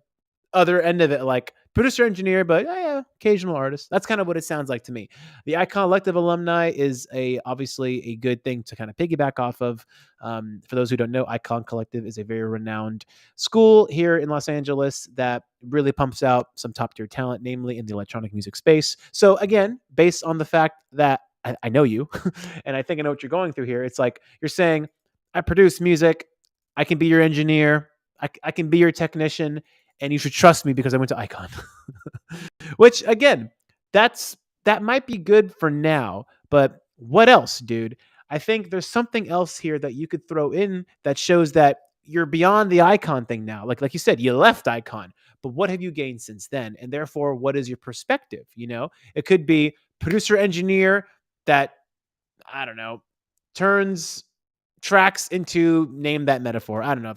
other end of it, like producer engineer, but yeah, occasional artist. That's kind of what it sounds like to me. The Icon Collective alumni is obviously a good thing to kind of piggyback off of. For those who don't know, Icon Collective is a very renowned school here in Los Angeles that really pumps out some top tier talent, namely in the electronic music space. So again, based on the fact that I know you, and I think I know what you're going through here. It's like you're saying, I produce music, I can be your engineer, I can be your technician, and you should trust me because I went to Icon. Which again, that might be good for now, but what else, dude? I think there's something else here that you could throw in that shows that you're beyond the Icon thing now. Like you said, you left Icon, but what have you gained since then? And therefore, what is your perspective? It could be producer engineer that I don't know turns tracks into name that metaphor. I don't know.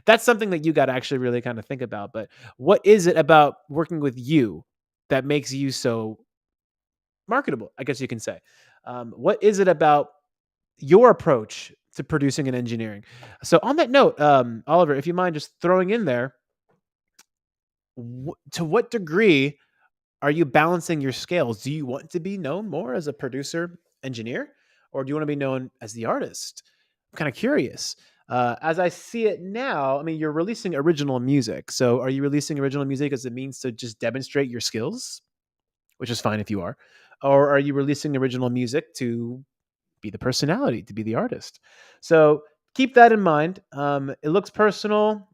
That's something that you got to actually really kind of think about. But what is it about working with you that makes you so marketable? I guess you can say. What is it about your approach to producing and engineering? So on that note, Oliver, if you mind just throwing in there, to what degree are you balancing your scales? Do you want to be known more as a producer engineer, or do you want to be known as the artist? I'm kind of curious. As I see it now, I mean, you're releasing original music. So, are you releasing original music as a means to just demonstrate your skills, which is fine if you are, or are you releasing original music to be the personality, to be the artist? So, keep that in mind. It looks personal.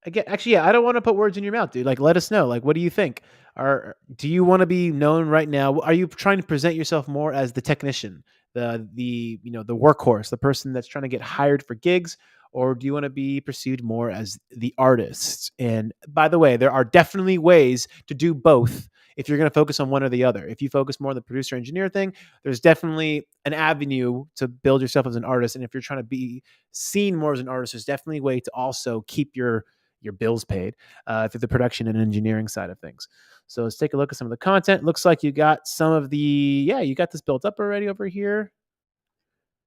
Again, actually, yeah, I don't want to put words in your mouth, dude. Like, let us know. Like, what do you think? Do you want to be known right now? Are you trying to present yourself more as the technician, the workhorse, the person that's trying to get hired for gigs, or do you want to be perceived more as the artist? And by the way, there are definitely ways to do both. If you're going to focus on one or the other, if you focus more on the producer engineer thing, there's definitely an avenue to build yourself as an artist. And if you're trying to be seen more as an artist, there's definitely a way to also keep your bills paid through the production and engineering side of things. So let's take a look at some of the content. Looks like you got some of you got this built up already over here.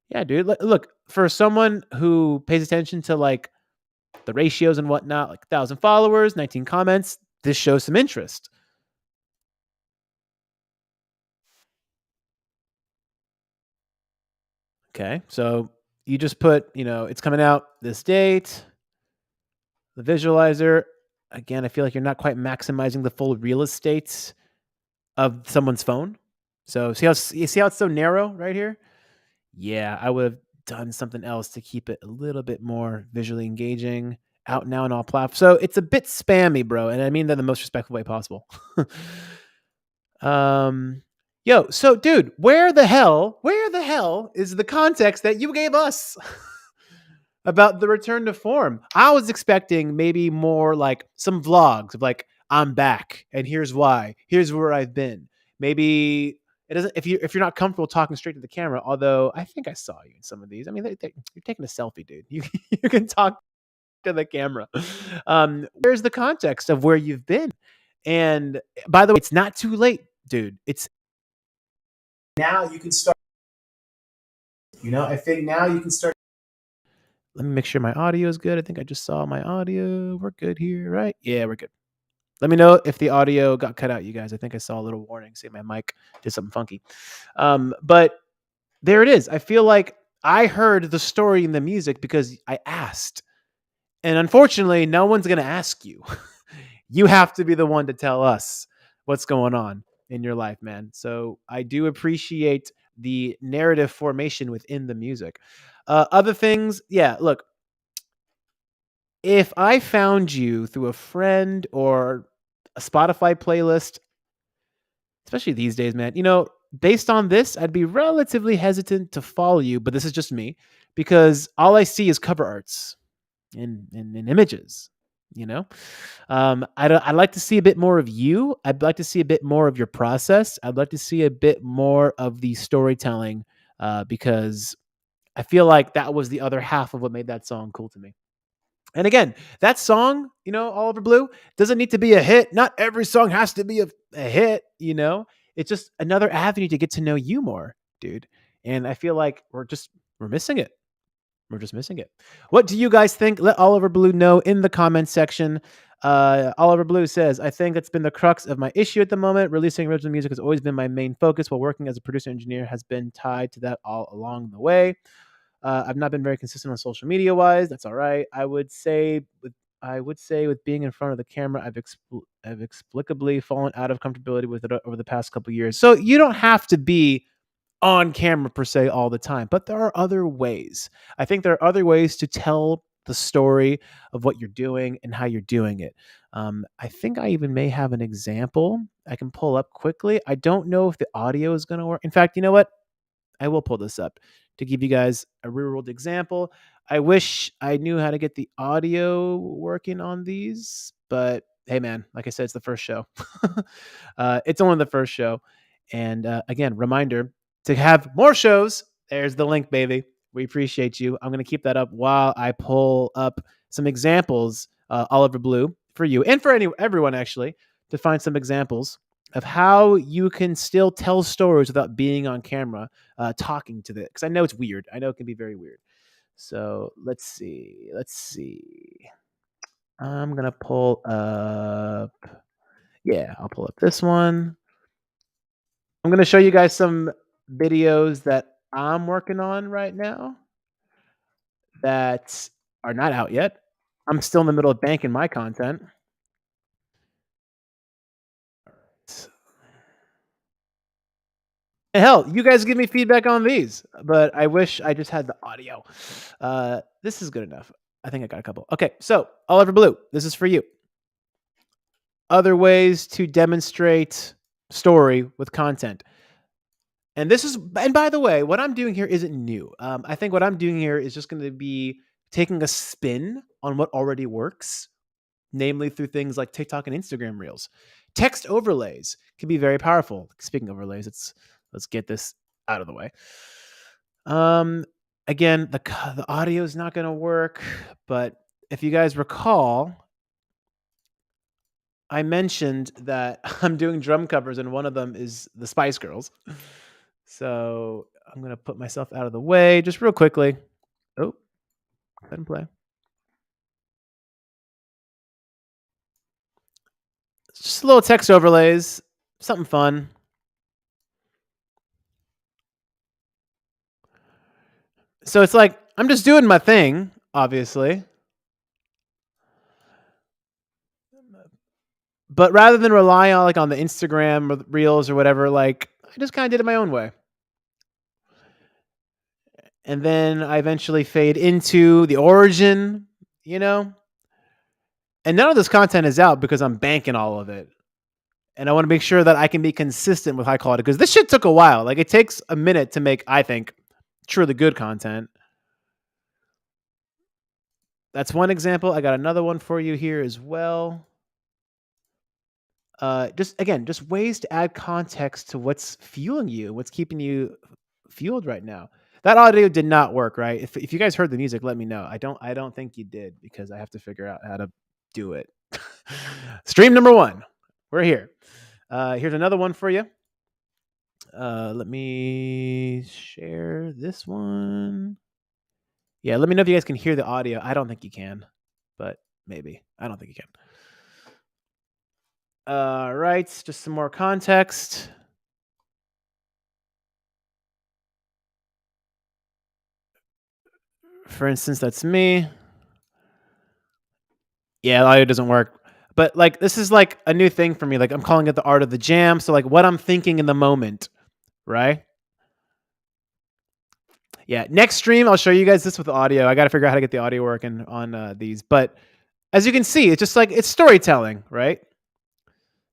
Yeah, dude. Look, for someone who pays attention to like the ratios and whatnot, like 1,000 followers, 19 comments, this shows some interest. Okay. So you just put, it's coming out this date, the visualizer. Again, I feel like you're not quite maximizing the full real estate of someone's phone. So you see how it's so narrow right here? Yeah, I would have done something else to keep it a little bit more visually engaging. Out now on all platforms. So it's a bit spammy, bro, and I mean that in the most respectful way possible. um, so dude, where the hell is the context that you gave us about the return to form? I was expecting maybe more like some vlogs of like I'm back and here's why. Here's where I've been. Maybe it doesn't if you're not comfortable talking straight to the camera. Although I think I saw you in some of these. I mean, you're taking a selfie, dude. You can talk to the camera. Where's the context of where you've been? And by the way, it's not too late, dude. It's now you can start. I think now you can start. Let me make sure my audio is good. I think I just saw my audio. We're good here, right? Yeah, we're good. Let me know if the audio got cut out, you guys. I think I saw a little warning say my mic did something funky. But there it is. I feel like I heard the story in the music because I asked. And unfortunately, no one's going to ask you. You have to be the one to tell us what's going on in your life, man. So I do appreciate the narrative formation within the music. Other things, yeah, look, if I found you through a friend or a Spotify playlist, especially these days, man, based on this, I'd be relatively hesitant to follow you, but this is just me because all I see is cover arts and images, you know? I'd like to see a bit more of you. I'd like to see a bit more of your process. I'd like to see a bit more of the storytelling because I feel like that was the other half of what made that song cool to me. And again, that song, Oliver Blue, doesn't need to be a hit. Not every song has to be a hit. It's just another avenue to get to know you more, dude. And I feel like we're missing it. We're just missing it. What do you guys think? Let Oliver Blue know in the comments section. Oliver Blue says, I think it's been the crux of my issue at the moment. Releasing original music has always been my main focus, while working as a producer engineer has been tied to that all along the way. I've not been very consistent on social media wise. That's all right. I would say with being in front of the camera, I've explicably fallen out of comfortability with it over the past couple years. So you don't have to be on camera per se all the time, but there are other ways. I think there are other ways to tell the story of what you're doing and how you're doing it. I think I even may have an example I can pull up quickly. I don't know if the audio is going to work. In fact, you know what? I will pull this up to give you guys a real world example. I wish I knew how to get the audio working on these, but hey, man, like I said, it's the first show. It's only the first show. And again, reminder to have more shows. There's the link, baby. We appreciate you. I'm going to keep that up while I pull up some examples, Oliver Blue, for you and for everyone, actually, to find some examples of how you can still tell stories without being on camera talking to the, because I know it's weird. I know it can be very weird. So let's see. I'm gonna pull up. Yeah, I'll pull up this one. I'm gonna show you guys some videos that I'm working on right now. that are not out yet. I'm still in the middle of banking my content. And hell, you guys give me feedback on these, but I wish I just had the audio. This is good enough. I think I got a couple. Okay, so Oliver Blue, this is for you. Other ways to demonstrate story with content. And by the way, what I'm doing here isn't new. I think what I'm doing here is just going to be taking a spin on what already works, namely through things like TikTok and Instagram Reels. Text overlays can be very powerful. Speaking of overlays, let's get this out of the way. Um, Again, the audio is not going to work, but if you guys recall, I mentioned that I'm doing drum covers, and one of them is the Spice Girls. So I'm going to put myself out of the way just real quickly. Oh, go ahead and play. Just little text overlays, something fun. So it's like I'm just doing my thing, obviously. But rather than rely on on the Instagram or Reels or whatever, like I just kind of did it my own way. And then I eventually fade into the origin, you know? And none of this content is out because I'm banking all of it. And I want to make sure that I can be consistent with high quality because this shit took a while. Like it takes a minute to make, I think, truly good content. That's one example. I got another one for you here as well. Just ways to add context to what's fueling you, what's keeping you fueled right now. That audio did not work, right? If you guys heard the music, let me know. I don't think you did because I have to figure out how to do it. Stream number 1. We're here. Here's another one for you. Let me share this one. Yeah, let me know if you guys can hear the audio. I don't think you can, but maybe. I don't think you can. All right, just some more context. For instance, that's me. Yeah, the audio doesn't work. But like this is like a new thing for me. Like I'm calling it the art of the jam. So like what I'm thinking in the moment, right? Yeah, next stream I'll show you guys this with the audio. I got to figure out how to get the audio working on these. But as you can see, it's just like it's storytelling, right?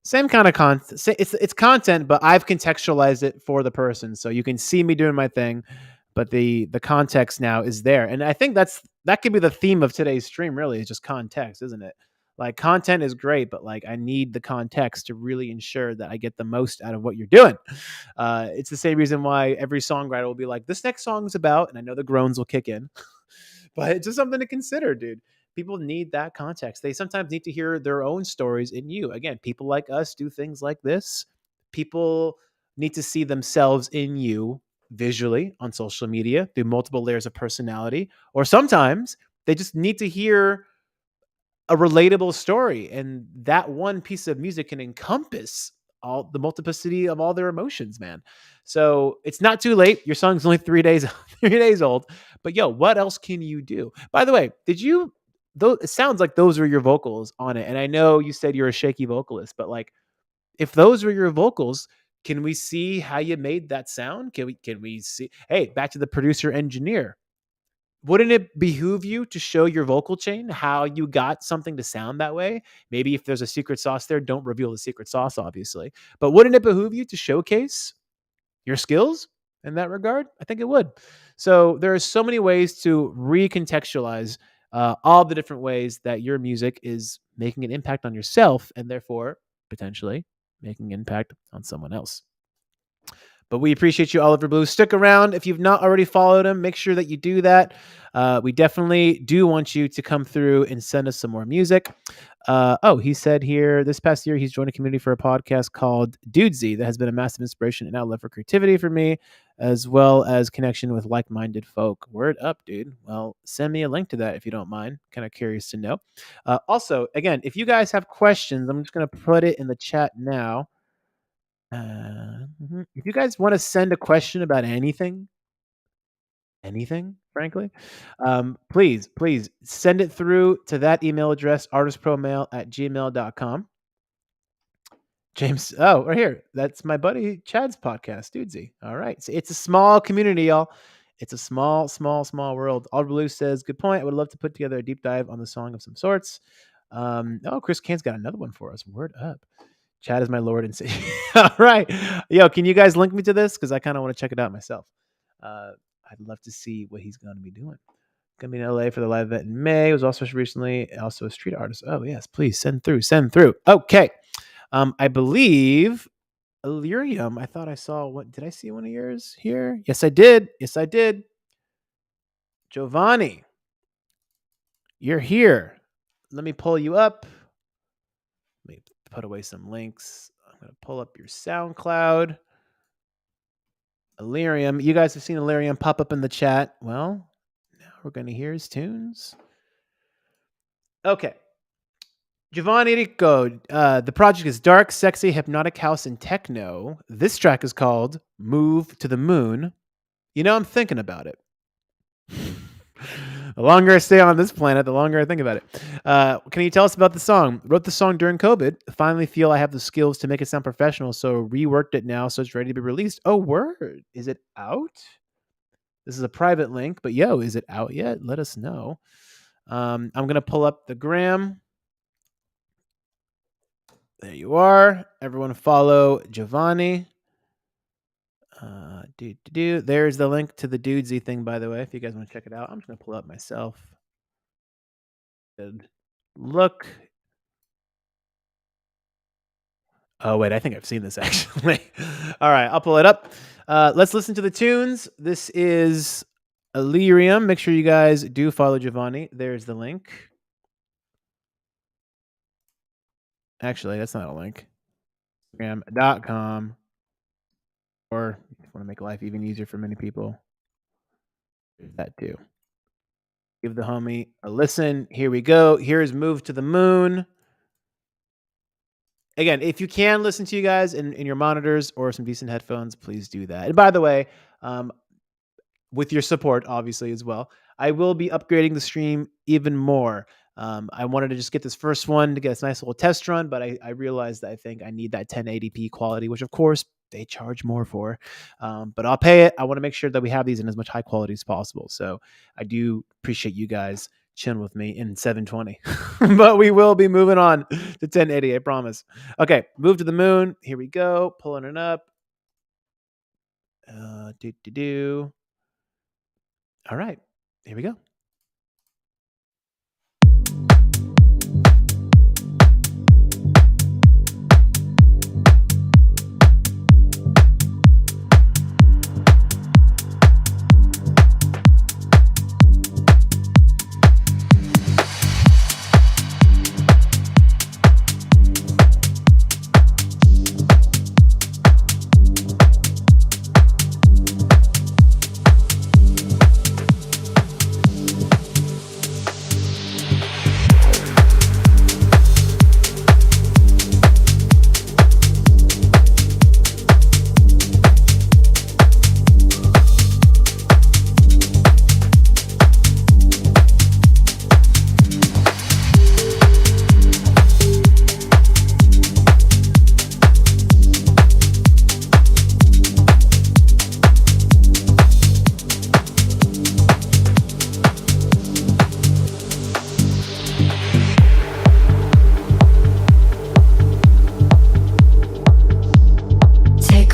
Same kind of content. It's content, but I've contextualized it for the person, so you can see me doing my thing, but the context now is there, and I think that could be the theme of today's stream. Really, is just context, isn't it? Like content is great, but like I need the context to really ensure that I get the most out of what you're doing. It's the same reason why every songwriter will be like, "This next song is about," and I know the groans will kick in, but it's just something to consider, dude. People need that context. They sometimes need to hear their own stories in you. Again, people like us do things like this. People need to see themselves in you visually on social media through multiple layers of personality. Or sometimes they just need to hear a relatable story. And that one piece of music can encompass all the multiplicity of all their emotions, man. So it's not too late. Your song's only 3 days 3 days old. But yo, what else can you do? By the way, did you though it sounds like those were your vocals on it. And I know you said you're a shaky vocalist, but like if those were your vocals, can we see how you made that sound? Can we see hey, back to the producer engineer, wouldn't it behoove you to show your vocal chain how you got something to sound that way? Maybe if there's a secret sauce there, don't reveal the secret sauce, obviously. But wouldn't it behoove you to showcase your skills in that regard? I think it would. So there are so many ways to recontextualize all the different ways that your music is making an impact on yourself and therefore potentially making an impact on someone else. But we appreciate you, Oliver Blue. Stick around. If you've not already followed him, make sure that you do that. We definitely do want you to come through and send us some more music. He said here this past year he's joined a community for a podcast called Dudesy that has been a massive inspiration and outlet for creativity for me, as well as connection with like-minded folk. Word up, dude. Well, send me a link to that if you don't mind. Kind of curious to know. Also, again, if you guys have questions, I'm just going to put it in the chat now. If you guys want to send a question about anything, anything, frankly, please send it through to that email address, artistpromail@gmail.com. James, oh, right here. That's my buddy Chad's podcast, Dudesy. All right. So it's a small community, y'all. It's a small world. Alder Blue says, good point. I would love to put together a deep dive on the song of some sorts. Chris Can's got another one for us. Word up. Chad is my Lord and Savior. All right. Yo, can you guys link me to this? Because I kind of want to check it out myself. I'd love to see what he's going to be doing. Going to be in LA for the live event in May. Was also recently also a street artist. Oh, yes. Please send through. Okay. I believe Illyrium. I thought I saw what did I see one of yours here? Yes, I did. Giovanni, you're here. Let me pull you up. Let me put away some links. I'm gonna pull up your SoundCloud. Illyrium. You guys have seen Illyrium pop up in the chat. Well, now we're gonna hear his tunes. Okay. Giovanni Rico, the project is dark, sexy, hypnotic house, and techno. This track is called Move to the Moon. You know, I'm thinking about it. The longer I stay on this planet, the longer I think about it. Can you tell us about the song? Wrote the song during COVID. Finally feel I have the skills to make it sound professional, so reworked it now so it's ready to be released. Oh, word. Is it out? This is a private link, but yo, is it out yet? Let us know. I'm going to pull up the gram. There you are. Everyone follow Giovanni. There's the link to the Dudesy thing, by the way, if you guys want to check it out. I'm just going to pull it up myself. Good look. Oh, wait, I think I've seen this actually. All right, I'll pull it up. Let's listen to the tunes. This is Illyrium. Make sure you guys do follow Giovanni. There's the link. Actually, that's not a link. Instagram.com. Or if you want to make life even easier for many people, there's that too. Give the homie a listen. Here we go. Here's Move to the Moon. Again, if you can listen to you guys in your monitors or some decent headphones, please do that. And by the way, with your support, obviously, as well, I will be upgrading the stream even more. I wanted to just get this first one to get a nice little test run, but I realized that I think I need that 1080p quality, which of course they charge more for, but I'll pay it. I want to make sure that we have these in as much high quality as possible. So I do appreciate you guys chilling with me in 720, but we will be moving on to 1080. I promise. Okay. Move to the Moon. Here we go. Pulling it up. All right. Here we go.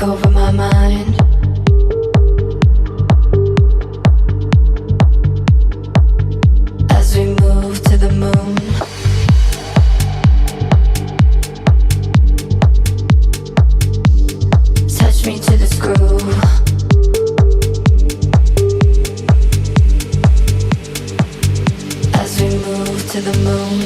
Over my mind. As we move to the moon. Touch me to this groove. As we move to the moon.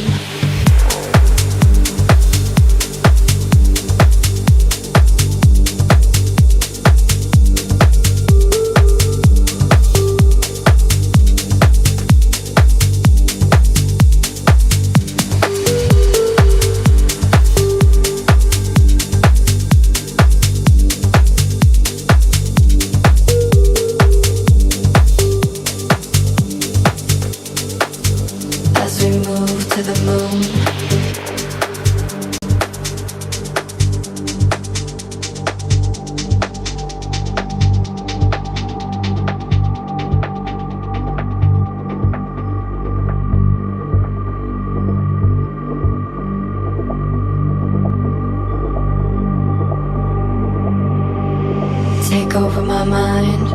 take over my mind.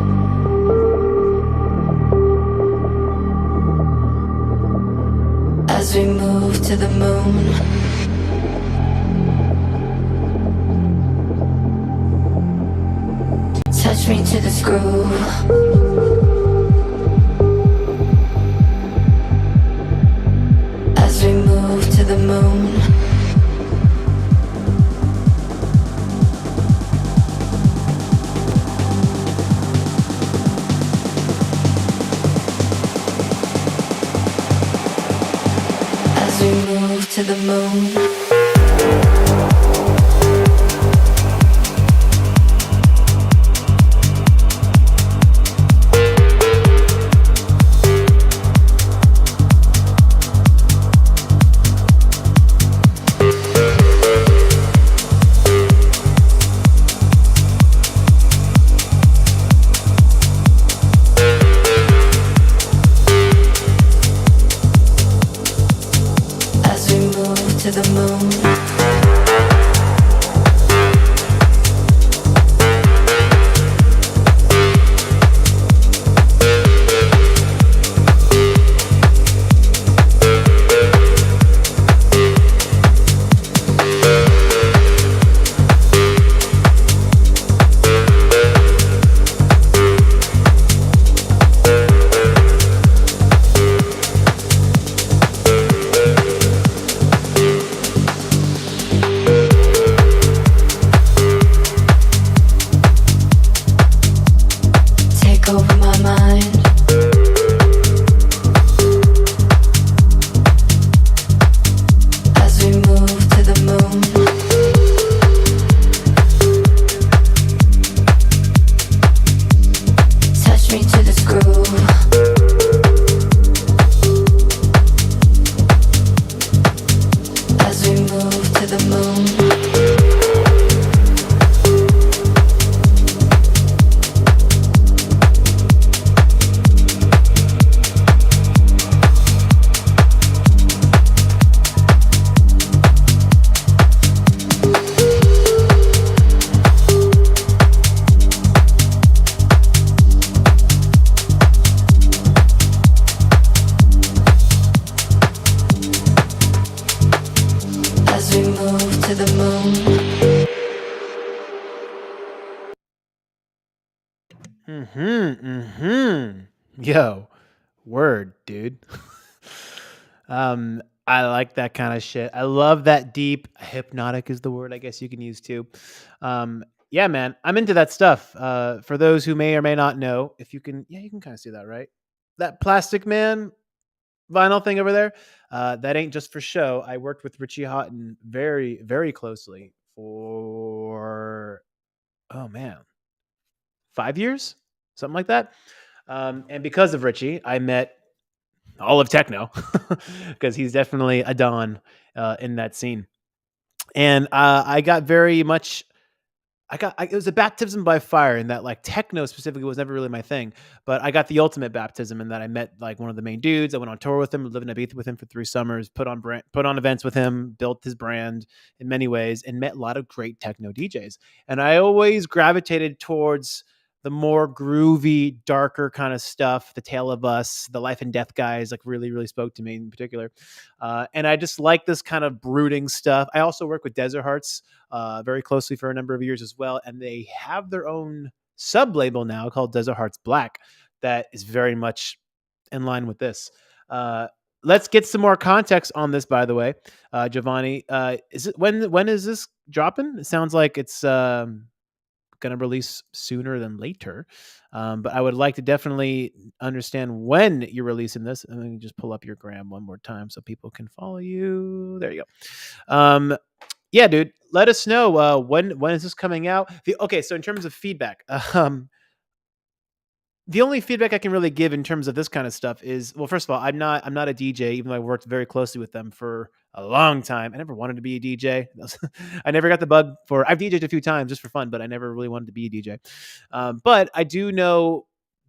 As we move to the moon, touch me to this groove. As we move to the moon, as we move to the moon. As we move to the moon. Take over my mind. As we move to the moon, touch me to this groove. As we move to the moon. As we move to the moon. Yo, word, dude. I like that kind of shit. I love that deep. Hypnotic is the word I guess you can use too. Yeah, man, I'm into that stuff. For those who may or may not know, if you can, yeah, you can kind of see that, right? That Plastic Man vinyl thing over there, that ain't just for show. I worked with Richie Houghton very, very closely for, oh man, 5 years, something like that. And because of Richie, I met all of techno because he's definitely a don in that scene. And I got very much it was a baptism by fire in that like techno specifically was never really my thing, but I got the ultimate baptism in that I met like one of the main dudes. I went on tour with him, lived in Ibiza with him for 3 summers, put on events with him, built his brand in many ways, and met a lot of great techno DJs. And I always gravitated towards the more groovy, darker kind of stuff. The Tale of Us, the Life and Death guys, like really, really spoke to me in particular. And I just like this kind of brooding stuff. I also work with Desert Hearts very closely for a number of years as well. And they have their own sub label now called Desert Hearts Black that is very much in line with this. Let's get some more context on this, by the way, Giovanni. Is it when is this dropping? It sounds like it's going to release sooner than later, but I would like to definitely understand when you're releasing this. And let me just pull up your gram one more time so people can follow you. There you go. Yeah, dude, let us know when is this coming out. Okay, so in terms of feedback, the only feedback I can really give in terms of this kind of stuff is, well, first of all, I'm not a DJ, even though I worked very closely with them for a long time. I never wanted to be a DJ. I never got the bug for. I've DJed a few times just for fun, but I never really wanted to be a DJ. But I do know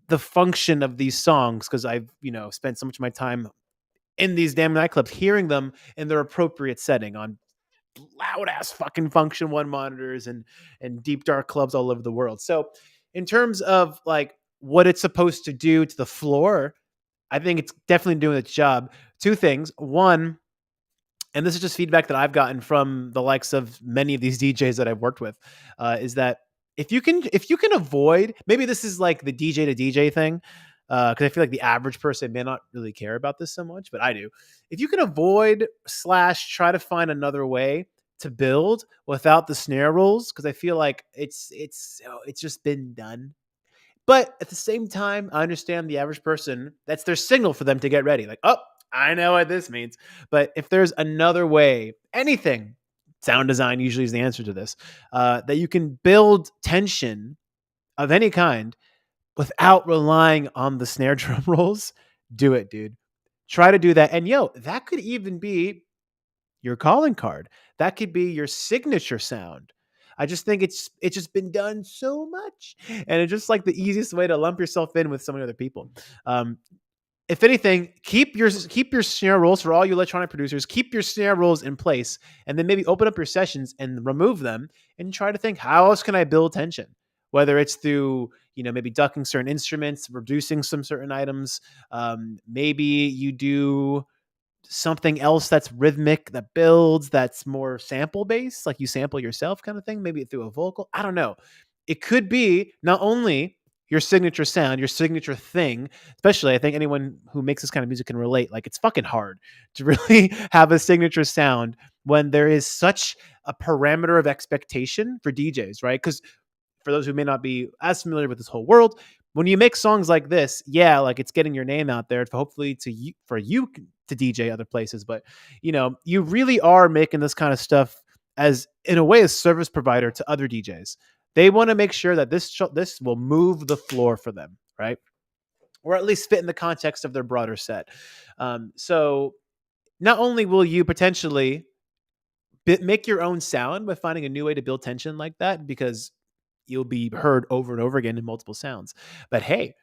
the function of these songs because I've spent so much of my time in these damn nightclubs, hearing them in their appropriate setting on loud ass fucking function one monitors and deep dark clubs all over the world. So in terms of like what it's supposed to do to the floor, I think it's definitely doing its job. Two things. One, and this is just feedback that I've gotten from the likes of many of these DJs that I've worked with, is that if you can avoid, maybe this is like the DJ to DJ thing, because I feel like the average person may not really care about this so much, but I do. If you can avoid slash try to find another way to build without the snare rolls, because I feel like it's just been done, but at the same time, I understand the average person, that's their signal for them to get ready. Like, oh, I know what this means. But if there's another way, anything, sound design usually is the answer to this, that you can build tension of any kind without relying on the snare drum rolls, do it, dude. Try to do that. And yo, that could even be your calling card. That could be your signature sound. I just think it's just been done so much, and it's just like the easiest way to lump yourself in with so many other people. Um, if anything, keep your snare rolls for all you electronic producers. Keep your snare rolls in place, and then maybe open up your sessions and remove them, and try to think, how else can I build tension? Whether it's through maybe ducking certain instruments, reducing some certain items. Maybe you do something else that's rhythmic, that builds, that's more sample based, like you sample yourself kind of thing, maybe through a vocal. I don't know. It could be not only your signature sound, your signature thing, especially I think anyone who makes this kind of music can relate. Like it's fucking hard to really have a signature sound when there is such a parameter of expectation for DJs, right? Because for those who may not be as familiar with this whole world, when you make songs like this, yeah, like it's getting your name out there for hopefully for you to DJ other places, but you really are making this kind of stuff as in a way a service provider to other DJs. They want to make sure that this will move the floor for them, right? Or at least fit in the context of their broader set. So not only will you potentially make your own sound by finding a new way to build tension like that, because you'll be heard over and over again in multiple sounds. But hey,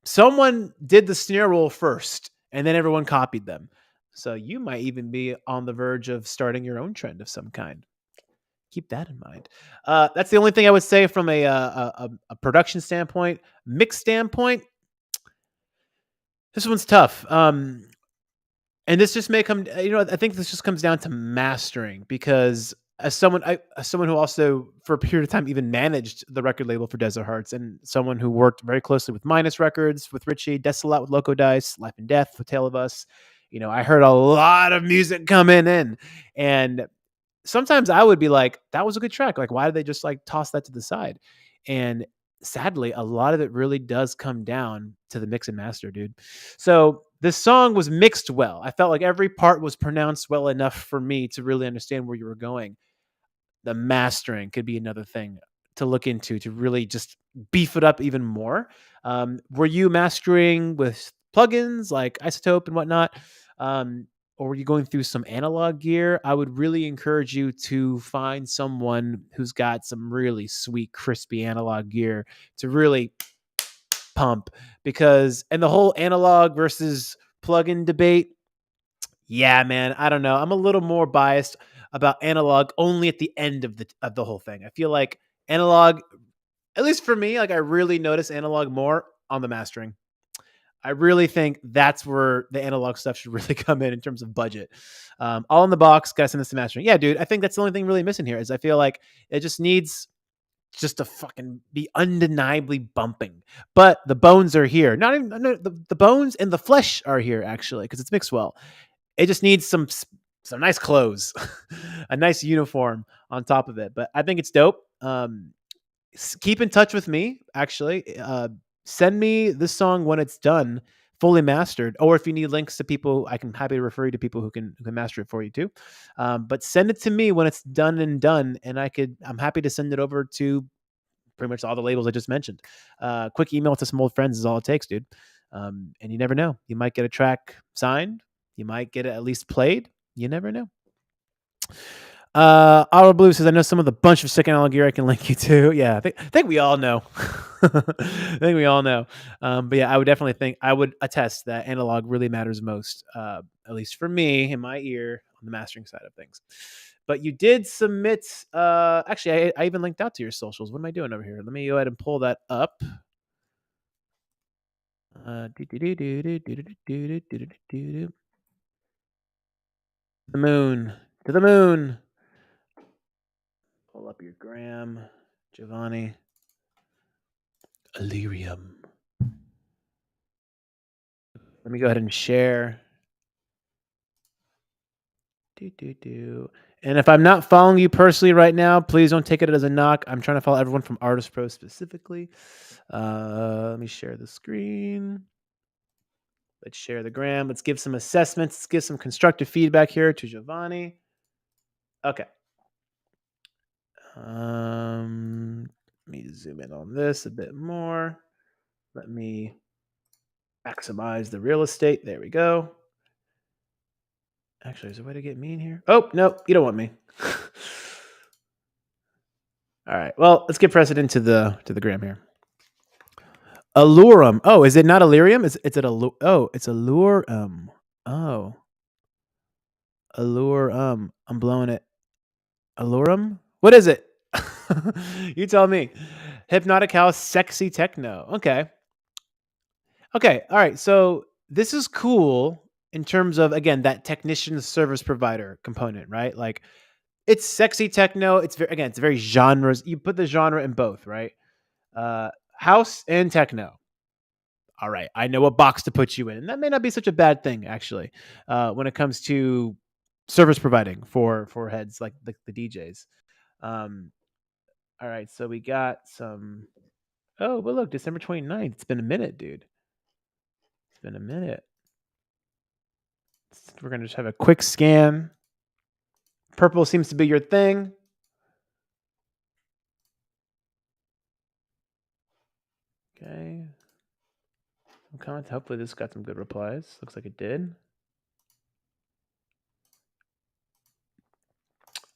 someone did the snare roll first and then everyone copied them. So you might even be on the verge of starting your own trend of some kind. Keep that in mind. That's the only thing I would say from a production standpoint. Mix standpoint, this one's tough. And this just may come, I think this just comes down to mastering, because as someone who also for a period of time even managed the record label for Desert Hearts, and someone who worked very closely with Minus Records, with Richie, Desolate with Loco Dice, Life and Death with Tale of Us, I heard a lot of music coming in, and sometimes I would be like, that was a good track. Like, why did they just like toss that to the side? And sadly, a lot of it really does come down to the mix and master, dude. So this song was mixed well. I felt like every part was pronounced well enough for me to really understand where you were going. The mastering could be another thing to look into to really just beef it up even more. Were you mastering with plugins like Isotope and whatnot? Or were you going through some analog gear? I would really encourage you to find someone who's got some really sweet, crispy analog gear to really pump, and the whole analog versus plug-in debate, yeah, man, I don't know. I'm a little more biased about analog only at the end of the whole thing. I feel like analog, at least for me, like I really notice analog more on the mastering. I really think that's where the analog stuff should really come in terms of budget. All in the box, gotta send this to mastering. Yeah, dude, I think that's the only thing really missing here is I feel like it just needs just to fucking be undeniably bumping. But the bones are here. Not even no, the bones and the flesh are here actually, because it's mixed well. It just needs some nice clothes, a nice uniform on top of it. But I think it's dope. Keep in touch with me. Actually, send me this song when it's done, fully mastered. Or if you need links to people, I can happy to refer you to people who can master it for you too. But send it to me when it's done, and I'm happy to send it over to pretty much all the labels I just mentioned. Quick email to some old friends is all it takes, dude. And you never know. You might get a track signed. You might get it at least played. You never know. Auto Blue says, I know some of the bunch of sick analog gear I can link you to. Yeah, I think we all know. I think we all know. But yeah, I would attest that analog really matters most, at least for me in my ear on the mastering side of things. But you did submit. Actually, I even linked out to your socials. What am I doing over here? Let me go ahead and pull that up. The moon. To the moon. Pull up your gram. Giovanni. Illyrium. Let me go ahead and share. And if I'm not following you personally right now, please don't take it as a knock. I'm trying to follow everyone from ArtistPro specifically. Let me share the screen. Let's share the gram. Let's give some assessments. Let's give some constructive feedback here to Giovanni. Okay. Let me zoom in on this a bit more. Let me maximize the real estate. There we go. Actually, is there a way to get me in here? Oh, no, you don't want me. All right. Well, let's give precedent to the gram here. Allurum. Oh, is it not Illyrium? It's it oh, it's Allurum. Oh. Allurum. I'm blowing it. Allurum? What is it? You tell me. Hypnotic house, sexy techno. Okay. Okay. All right. So this is cool in terms of again that technician service provider component, right? Like it's sexy techno. It's very again, it's very genres. You put the genre in both, right? House and techno. All right, I know what box to put you in, and that may not be such a bad thing actually, when it comes to service providing for heads like the DJs. Um, all right, so we got some. Oh, but look, December 29th. It's been a minute, dude. It's been a minute. We're gonna just have a quick scan. Purple seems to be your thing. Okay. Some comments. Hopefully, this got some good replies. Looks like it did.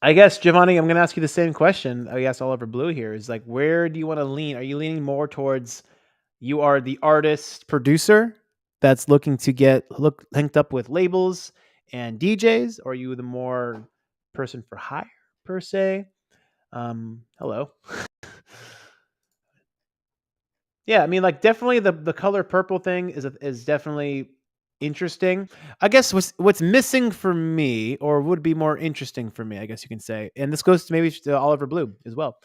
I guess Giovanni, I'm going to ask you the same question I asked all over Blue here. Is like, where do you want to lean? Are you leaning more towards you are the artist producer that's looking to get linked up with labels and DJs, or are you the more person for hire per se? Hello. Yeah, I mean, like definitely the color purple thing is definitely interesting. I guess what's missing for me, or would be more interesting for me, I guess you can say, and this goes to maybe to Oliver Blue as well.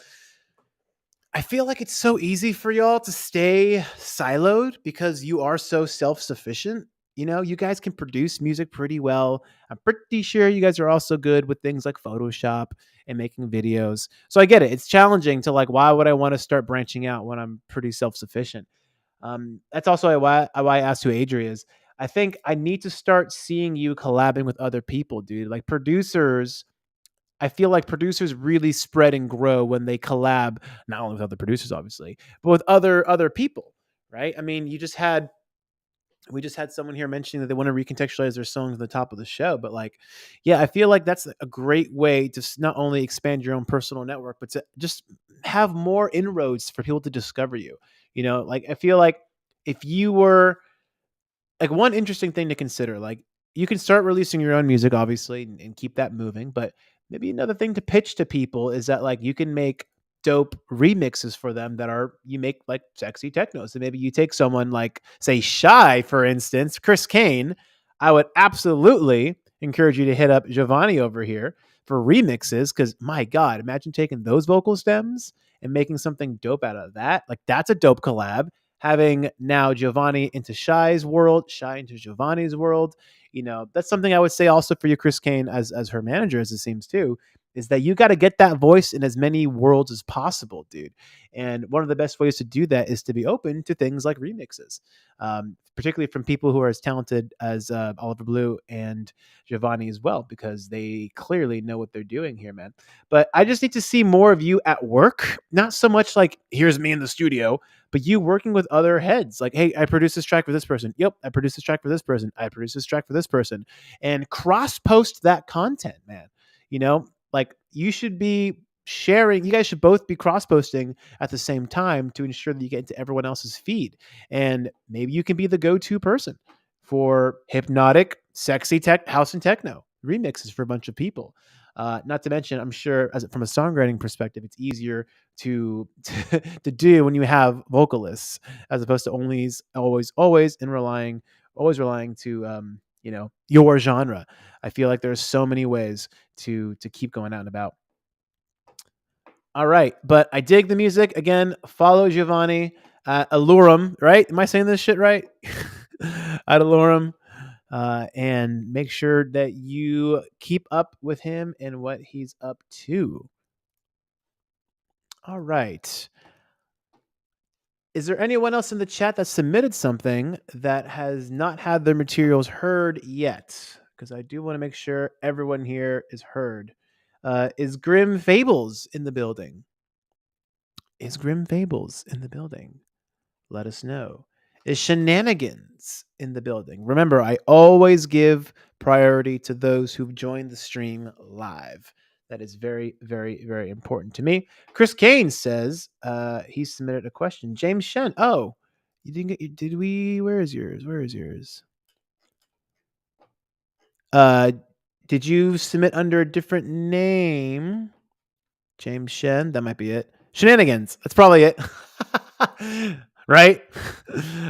I feel like it's so easy for y'all to stay siloed because you are so self sufficient. You know, you guys can produce music pretty well. I'm pretty sure you guys are also good with things like Photoshop and making videos. So I get it. It's challenging to like, why would I want to start branching out when I'm pretty self sufficient? That's also why I asked who Adria is. I think I need to start seeing you collabing with other people, dude. Like producers, I feel like producers really spread and grow when they collab, not only with other producers, obviously, but with other people, right? I mean, we just had someone here mentioning that they want to recontextualize their songs at the top of the show, but like, yeah, I feel like that's a great way to not only expand your own personal network, but to just have more inroads for people to discover you. You know, like I feel like if you were like one interesting thing to consider, like you can start releasing your own music, obviously, and keep that moving. But maybe another thing to pitch to people is that like you can make dope remixes for them that are you make like sexy techno. So maybe you take someone like say Shy, for instance, Chris Kane. I would absolutely encourage you to hit up Giovanni over here for remixes because my God, imagine taking those vocal stems and making something dope out of that. Like that's a dope collab having now Giovanni into Shy's world, Shy into Giovanni's world. You know, that's something I would say also for you, Chris Kane, as her manager, as it seems too, is that you got to get that voice in as many worlds as possible, dude. And one of the best ways to do that is to be open to things like remixes, particularly from people who are as talented as Oliver Blue and Giovanni as well, because they clearly know what they're doing here, man. But I just need to see more of you at work, not so much like here's me in the studio, but you working with other heads. Like, hey, I produced this track for this person. Yep, I produced this track for this person. I produced this track for this person, and cross post that content, man. You know, like you should be sharing. You guys should both be cross posting at the same time to ensure that you get into everyone else's feed, and maybe you can be the go to person for hypnotic, sexy tech house and techno remixes for a bunch of people. Not to mention, I'm sure, as from a songwriting perspective, it's easier to to do when you have vocalists as opposed to only always relying to your genre. I feel like there's so many ways to keep going out and about. All right, but I dig the music. Again, follow Giovanni at Allurum, right? Am I saying this shit right? At Allurum. And make sure that you keep up with him and what he's up to. All right. Is there anyone else in the chat that submitted something that has not had their materials heard yet? Because I do want to make sure everyone here is heard. Is Grim Fables in the building? Is Grim Fables in the building? Let us know. Is Shenanigans in the building? Remember, I always give priority to those who've joined the stream live. That is very, very, very important to me. Chris Kane says he submitted a question. James Shen. Oh, you didn't get. Did we? Where is yours? Where is yours? Uh, did you submit under a different name? James Shen. That might be it. Shenanigans. That's probably it. Right?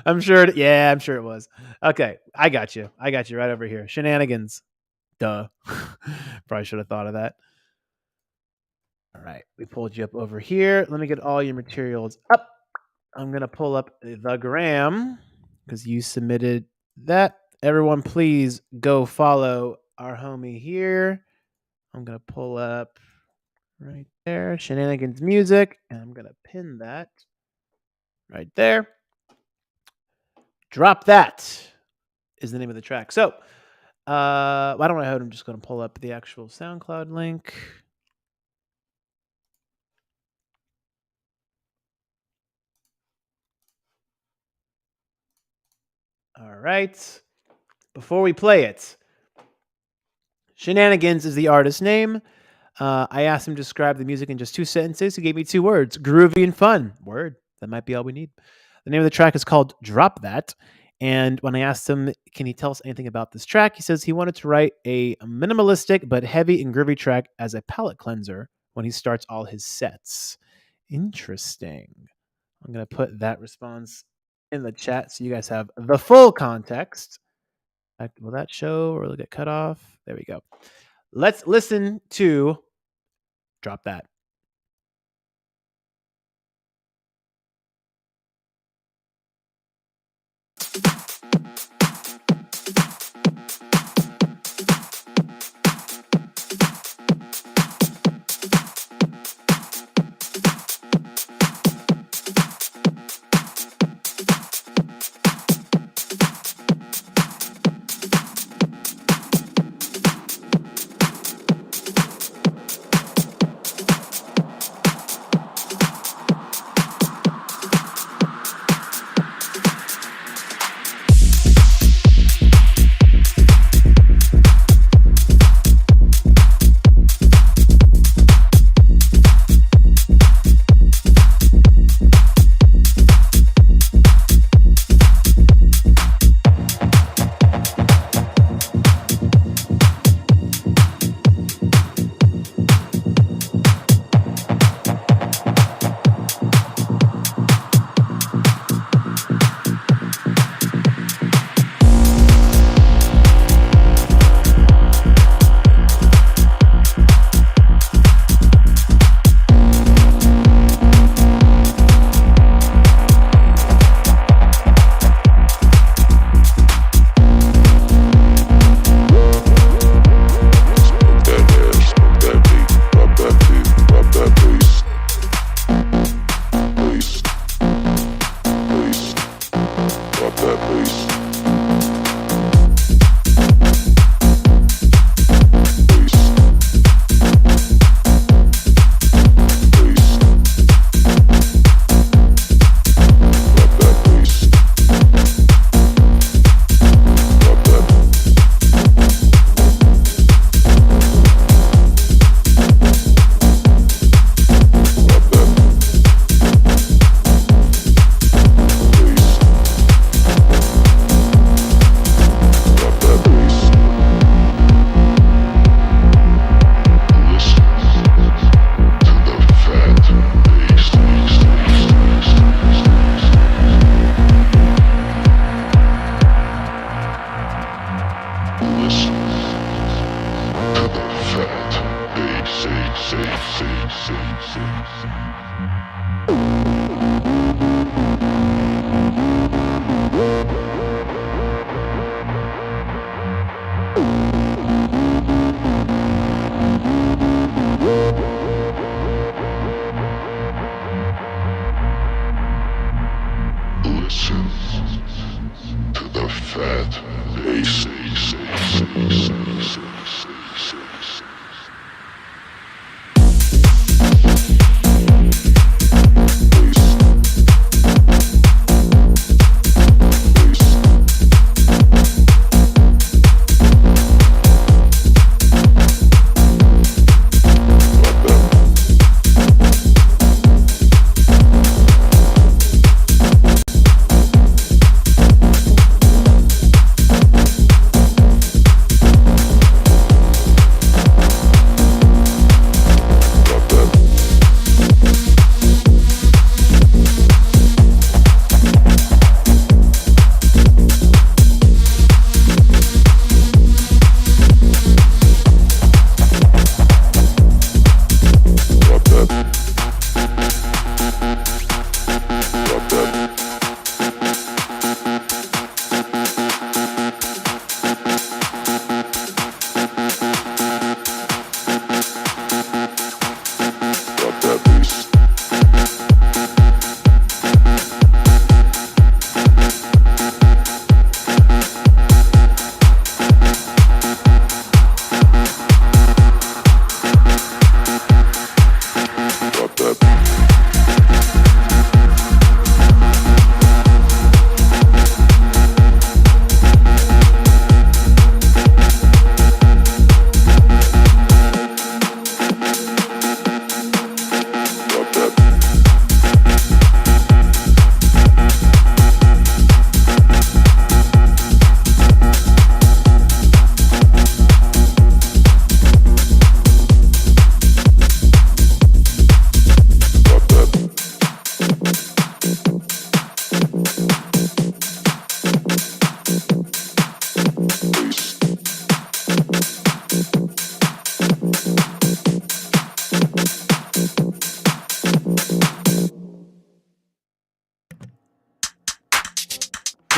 I'm sure. I'm sure it was. Okay, I got you. I got you right over here. Shenanigans. Duh. Probably should have thought of that. All right, we pulled you up over here. Let me get all your materials up. I'm gonna pull up the gram because you submitted that. Everyone, please go follow our homie here. I'm gonna pull up right there, Shenanigans Music, and I'm gonna pin that right there. Drop That is the name of the track. So, why don't I hold? I'm just going to pull up the actual SoundCloud link. All right. Before we play it, Shenanigans is the artist name. I asked him to describe the music in just 2 sentences. He gave me 2 words: groovy and fun. Word. That might be all we need. The name of the track is called Drop That. And when I asked him, can he tell us anything about this track? He says he wanted to write a minimalistic but heavy and groovy track as a palate cleanser when he starts all his sets. Interesting. I'm going to put that response in the chat so you guys have the full context. Will that show or will it get cut off? There we go. Let's listen to Drop That.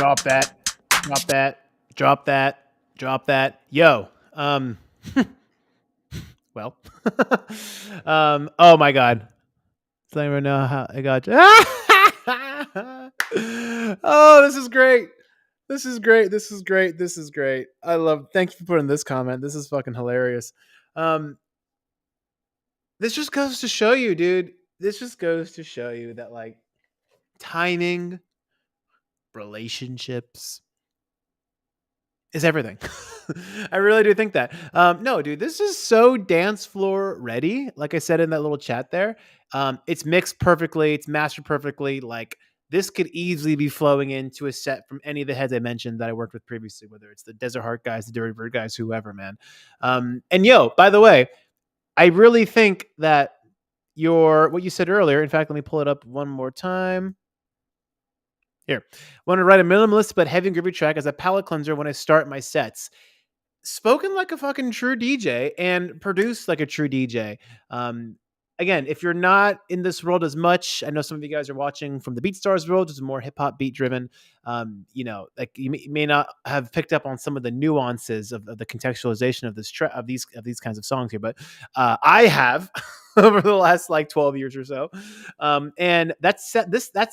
Drop that. Drop that. Drop that. Drop that. Yo. Well. Oh my god. Does anyone know how I got you? Oh, this is great. This is great. This is great. This is great. I love. Thank you for putting this comment. This is fucking hilarious. Um, this just goes to show you, dude. This just goes to show you that like timing, relationships is everything. I really do think that. No, dude, this is so dance floor ready. Like I said in that little chat there, it's mixed perfectly. It's mastered perfectly. Like this could easily be flowing into a set from any of the heads I mentioned that I worked with previously, whether it's the Desert Heart guys, the Dirty Bird guys, whoever, man. And yo, by the way, I really think that what you said earlier. In fact, let me pull it up one more time. Here, want to write a minimalist but heavy and groovy track as a palate cleanser when I start my sets. Spoken like a fucking true DJ and produced like a true DJ. Um, Again, if you're not in this world as much, I know some of you guys are watching from the BeatStars world, which is more hip hop beat driven. Like you may not have picked up on some of the nuances of the contextualization of these kinds of songs here, but I have over the last like 12 years or so. And that's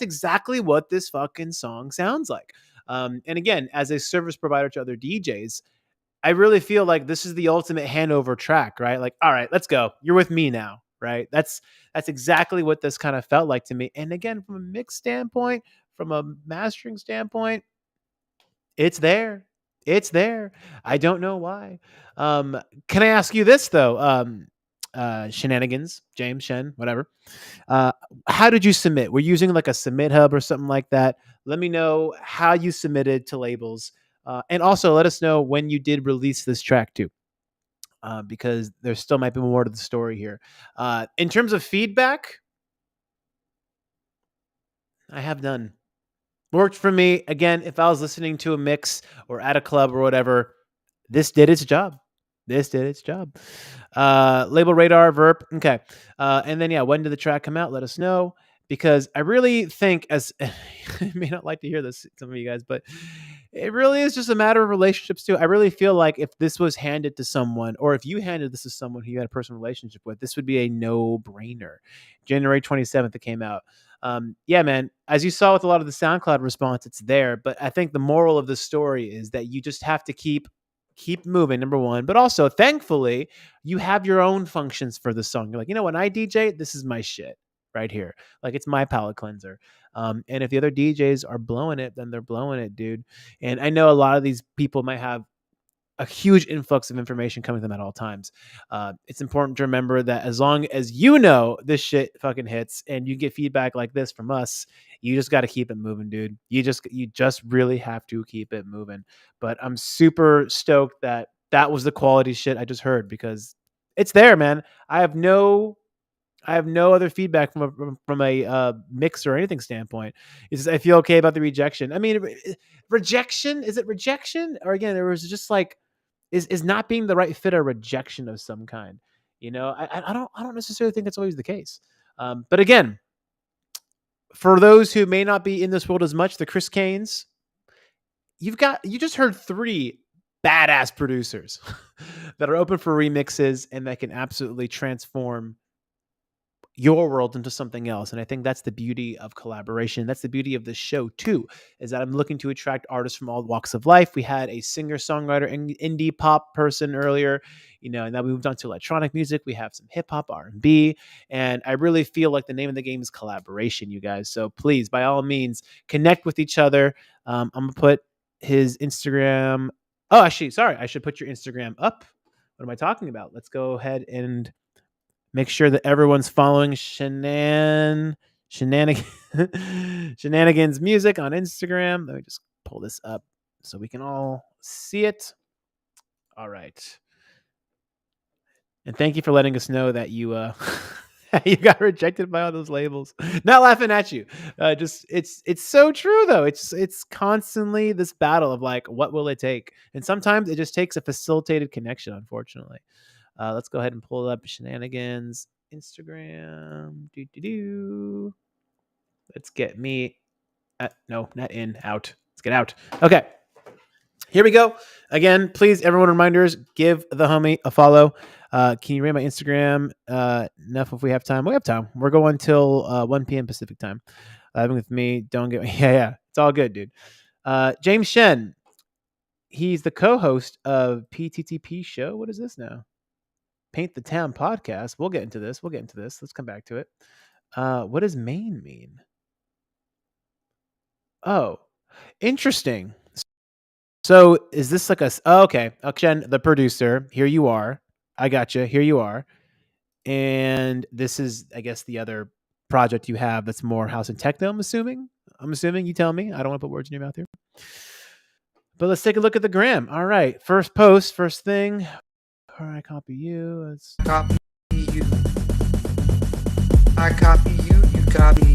exactly what this fucking song sounds like. And again, as a service provider to other DJs, I really feel like this is the ultimate handover track, right? Like, all right, let's go. You're with me now, right? That's exactly what this kind of felt like to me. And again, from a mix standpoint, from a mastering standpoint, it's there. It's there. I don't know why. Can I ask you this though? Shenanigans, James, Shen, whatever. Uh, how did you submit? Were you using like a submit hub or something like that? Let me know how you submitted to labels. And also let us know when you did release this track too, because there still might be more to the story here. In terms of feedback, I have none. Worked for me. Again, if I was listening to a mix or at a club or whatever, this did its job. This did its job. Label radar, Verp. Okay. And then, yeah, when did the track come out? Let us know. Because I really think, as I may not like to hear this, some of you guys, but It really is just a matter of relationships too. I really feel like if this was handed to someone, or if you handed this to someone who you had a personal relationship with, this would be a no-brainer. January 27th, it came out. Yeah, man. As you saw with a lot of the SoundCloud response, it's there. But I think the moral of the story is that you just have to keep moving. Number one, but also thankfully you have your own functions for the song. You're like, you know, when I DJ, this is my shit right here. Like it's my palate cleanser. And if the other DJs are blowing it, then they're blowing it, dude. And I know a lot of these people might have a huge influx of information coming to them at all times. It's important to remember that as long as you know this shit fucking hits and you get feedback like this from us, you just got to keep it moving, dude. You just really have to keep it moving. But I'm super stoked that that was the quality shit I just heard because it's there, man. I have no other feedback from a mix or anything standpoint. It's just, I feel okay about the rejection. I mean, rejection, is it rejection, or again, it was just like is not being the right fit a rejection of some kind? You know, I don't necessarily think that's always the case. But again, for those who may not be in this world as much, the Chris Canes, you just heard three badass producers that are open for remixes and that can absolutely transform your world into something else. And I think that's the beauty of collaboration. That's the beauty of this show too, is that I'm looking to attract artists from all walks of life. We had a singer songwriter indie pop person earlier, you know, and now we moved on to electronic music. We have some hip hop, R&B, and I really feel like the name of the game is collaboration, you guys. So please, by all means, connect with each other. I'm gonna put his Instagram. Oh, actually, sorry, I should put your Instagram up. What am I talking about? Let's go ahead and make sure that everyone's following Shenanigans Music on Instagram. Let me just pull this up so we can all see it. All right. And thank you for letting us know that you you got rejected by all those labels. Not laughing at you. Just it's so true though. It's constantly this battle of like, what will it take? And sometimes it just takes a facilitated connection, unfortunately. Let's go ahead and pull up Shenanigans Instagram. Let's get me. No, not in. Out. Let's get out. Okay. Here we go. Again, please, everyone, reminders, give the homie a follow. Can you read my Instagram? Enough if we have time. We have time. We're going till 1 p.m. Pacific time. Living with me. Don't get me. Yeah. It's all good, dude. James Shen. He's the co-host of PTTP show. What is this now? Paint the Town podcast. We'll get into this. Let's come back to it. What does Maine mean? Oh, interesting. So is this like okay. Akshen, the producer. Here you are. I got you. Here you are. And this is, I guess, the other project you have that's more house and techno, I'm assuming. You tell me. I don't want to put words in your mouth here. But let's take a look at the gram. All right. First post, first thing. All right, copy you. Let's copy you. I copy you, you copy.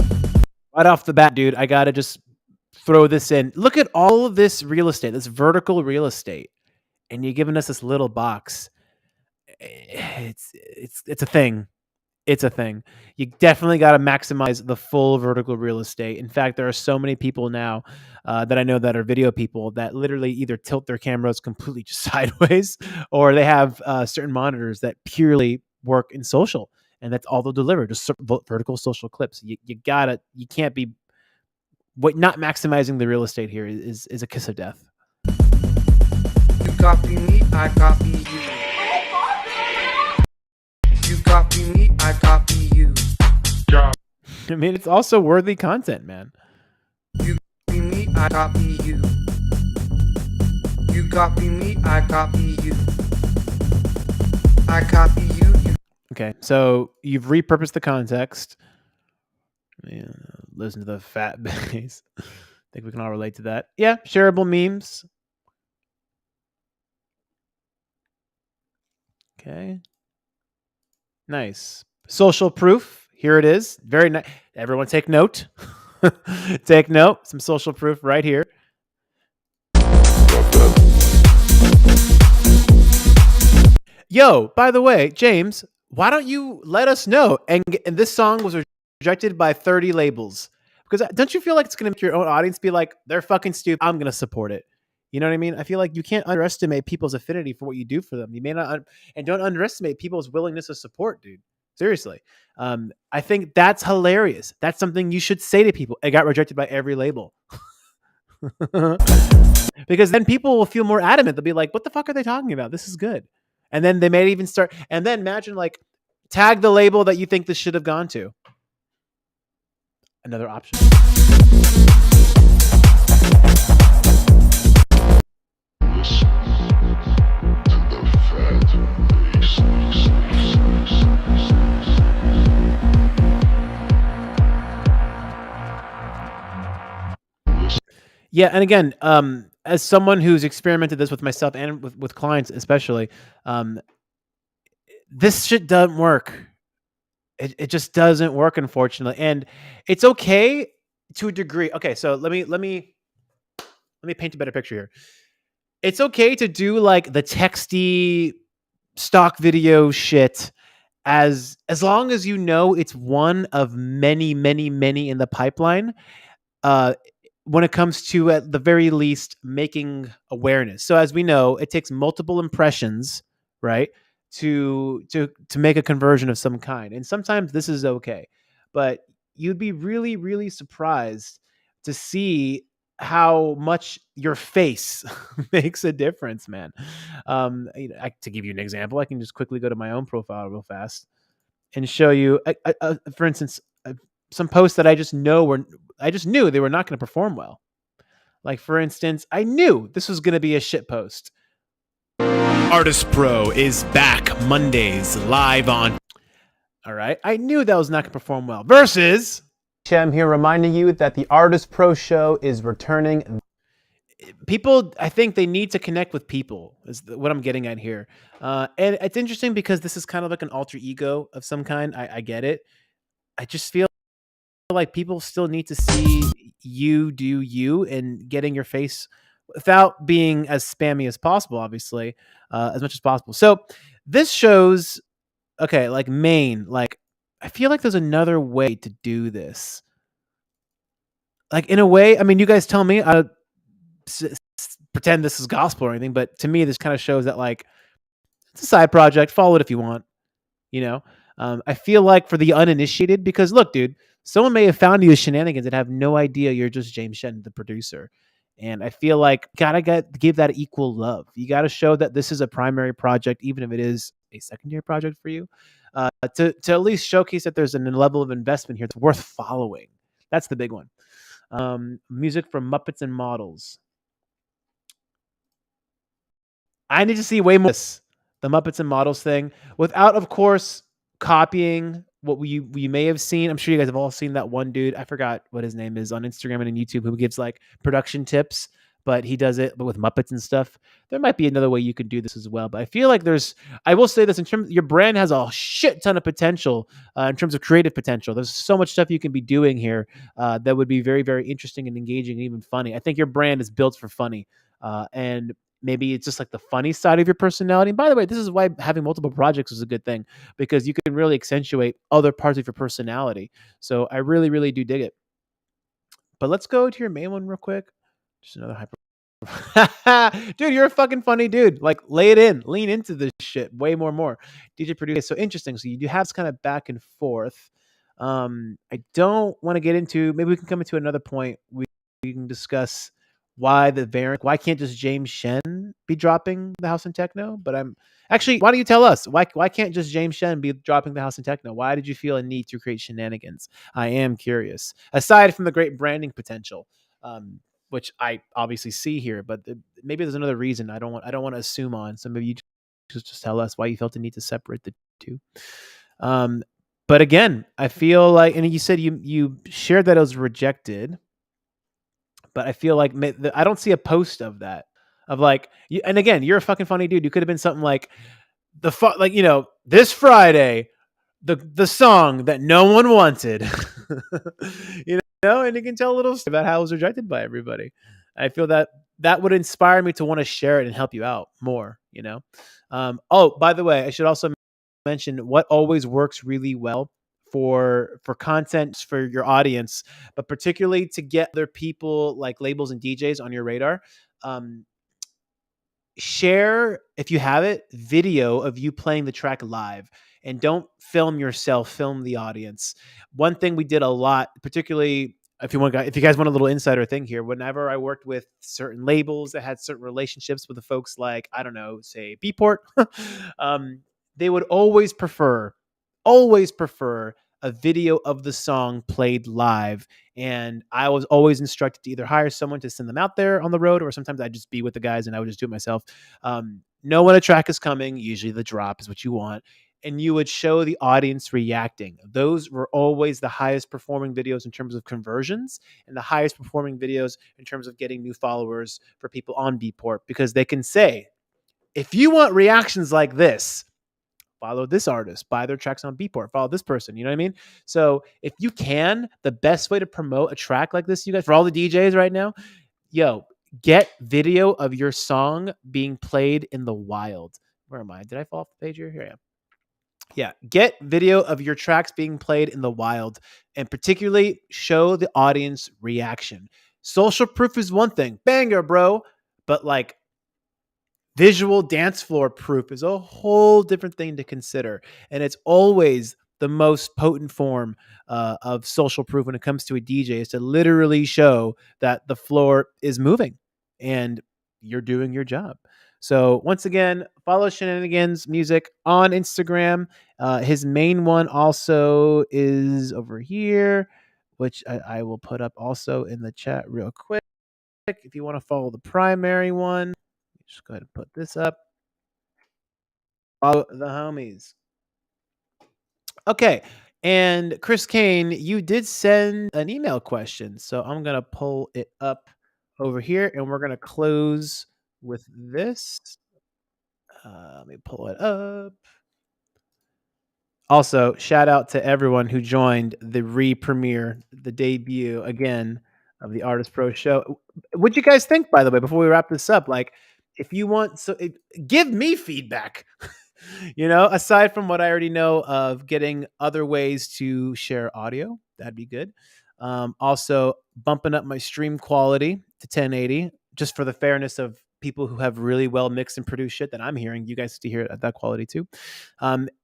Right off the bat, dude, I gotta just throw this in. Look at all of this real estate, this vertical real estate, and you're giving us this little box. It's a thing. It's a thing. You definitely got to maximize the full vertical real estate. In fact, there are so many people now that I know that are video people that literally either tilt their cameras completely just sideways, or they have certain monitors that purely work in social, and that's all they'll deliver, just vertical social clips. You can't be not maximizing the real estate here is a kiss of death. You copy me, I copy you. You copy me, I copy you. I mean, it's also worthy content, man. You copy me, I copy you. You copy me, I copy you. I copy you. Okay, so you've repurposed the context. Yeah, listen to the fat bass. I think we can all relate to that. Yeah, shareable memes. Okay. Nice. Social proof. Here it is. Very nice. Everyone take note. Take note. Some social proof right here. Yo, by the way, James, why don't you let us know? And this song was rejected by 30 labels. Because don't you feel like it's going to make your own audience be like, they're fucking stupid, I'm going to support it. You know what I mean? I feel like you can't underestimate people's affinity for what you do for them. You may not, and don't underestimate people's willingness to support, dude. Seriously. I think that's hilarious. That's something you should say to people. It got rejected by every label. Because then people will feel more adamant. They'll be like, what the fuck are they talking about? This is good. And then they may even start, and then imagine like tag the label that you think this should have gone to. Another option. Yeah, and again, as someone who's experimented this with myself and with clients especially, um, this shit doesn't work. It just doesn't work, unfortunately, and it's okay to a degree. Okay, so let me paint a better picture here. It's okay to do like the texty stock video shit as long as you know it's one of many, many, many in the pipeline. Uh, when it comes to at the very least making awareness. So as we know, it takes multiple impressions, right, to make a conversion of some kind. And sometimes this is okay. But you'd be really really surprised to see how much your face makes a difference, man. To give you an example, I can just quickly go to my own profile real fast and show you, for instance, some posts that I just knew they were not going to perform well. Like for instance, I knew this was going to be a shit post. ArtistPro is back Mondays live on. All right, I knew that was not going to perform well. Versus Hisham here reminding you that the ArtistPro show is returning. People, I think they need to connect with people is what I'm getting at here. And it's interesting because this is kind of like an alter ego of some kind. I get it. I just feel like people still need to see you do you and getting your face without being as spammy as possible, obviously, as much as possible. So this shows, okay, like Maine, like I feel like there's another way to do this. Like in a way, I mean, you guys tell me. Pretend this is gospel or anything, but to me, this kind of shows that like it's a side project. Follow it if you want. You know, I feel like for the uninitiated, because look, dude, someone may have found you as shenanigans and have no idea you're just James Shen, the producer. And I feel like give that equal love. You got to show that this is a primary project, even if it is a secondary project for you, to at least showcase that there's a level of investment here that's worth following. That's the big one. Music from Muppets and Models. I need to see way more the Muppets and Models thing without, of course, copying what we may have seen. I'm sure you guys have all seen that one dude. I forgot what his name is on Instagram and on YouTube who gives like production tips, but he does it but with Muppets and stuff. There might be another way you could do this as well, but I feel like I will say this in terms, your brand has a shit ton of potential in terms of creative potential. There's so much stuff you can be doing here that would be very, very interesting and engaging and even funny. I think your brand is built for funny. And maybe it's just like the funny side of your personality. And by the way, this is why having multiple projects is a good thing because you can really accentuate other parts of your personality. So I really, really do dig it. But let's go to your main one real quick. Just another hyper. Dude, you're a fucking funny dude. Like, lay it in, lean into this shit way more. DJ producer. So interesting. So you do have this kind of back and forth. I don't want to get into. Maybe we can come into another point. We can discuss why the variant. Why can't just James Shen be dropping the house and techno? But I'm actually. Why don't you tell us why can't just James Shen be dropping the house and techno? Why did you feel a need to create shenanigans? I am curious. Aside from the great branding potential, which I obviously see here, but maybe there's another reason. I don't want to assume on. So maybe you just tell us why you felt the need to separate the two. But again, I feel like, and you said you shared that it was rejected, but I feel like I don't see a post of that. Of like, and again, you're a fucking funny dude. You could have been something like this Friday, the song that no one wanted, and you can tell a little story about how it was rejected by everybody. I feel that would inspire me to want to share it and help you out more. Oh, by the way, I should also mention what always works really well for content for your audience, but particularly to get other people like labels and DJs on your radar. share, if you have it, video of you playing the track live, and don't film yourself, film the audience. One thing we did a lot, particularly if you guys want a little insider thing here, whenever I worked with certain labels that had certain relationships with the folks like, I don't know, say Beatport, um, they would always prefer a video of the song played live. And I was always instructed to either hire someone to send them out there on the road, or sometimes I'd just be with the guys and I would just do it myself. Know when a track is coming, usually the drop is what you want, and you would show the audience reacting. Those were always the highest performing videos in terms of conversions, and the highest performing videos in terms of getting new followers for people on Beatport, because they can say, if you want reactions like this, follow this artist, buy their tracks on Beatport, follow this person. You know what I mean? So if you can, the best way to promote a track like this, you guys, for all the DJs right now, yo, get video of your song being played in the wild. Where am I? Did I fall off the page here? Here I am. Yeah, get video of your tracks being played in the wild, and particularly show the audience reaction. Social proof is one thing, banger, bro, but like visual dance floor proof is a whole different thing to consider. And it's always the most potent form of social proof when it comes to a DJ, is to literally show that the floor is moving and you're doing your job. So once again, follow Shenanigans Music on Instagram. His main one also is over here, which I will put up also in the chat real quick. If you want to follow the primary one, just go ahead and put this up. Follow the homies. Okay. And Chris Kane, you did send an email question. So I'm going to pull it up over here, and we're going to close with this. Let me pull it up. Also, shout out to everyone who joined the re-premiere, the debut again of the Artist Pro show. What'd you guys think, by the way, before we wrap this up? Like, if you want, give me feedback. Aside from what I already know of getting other ways to share audio, that'd be good. Also, bumping up my stream quality to 1080, just for the fairness of people who have really well mixed and produced shit that I'm hearing. You guys get to hear it at that quality too.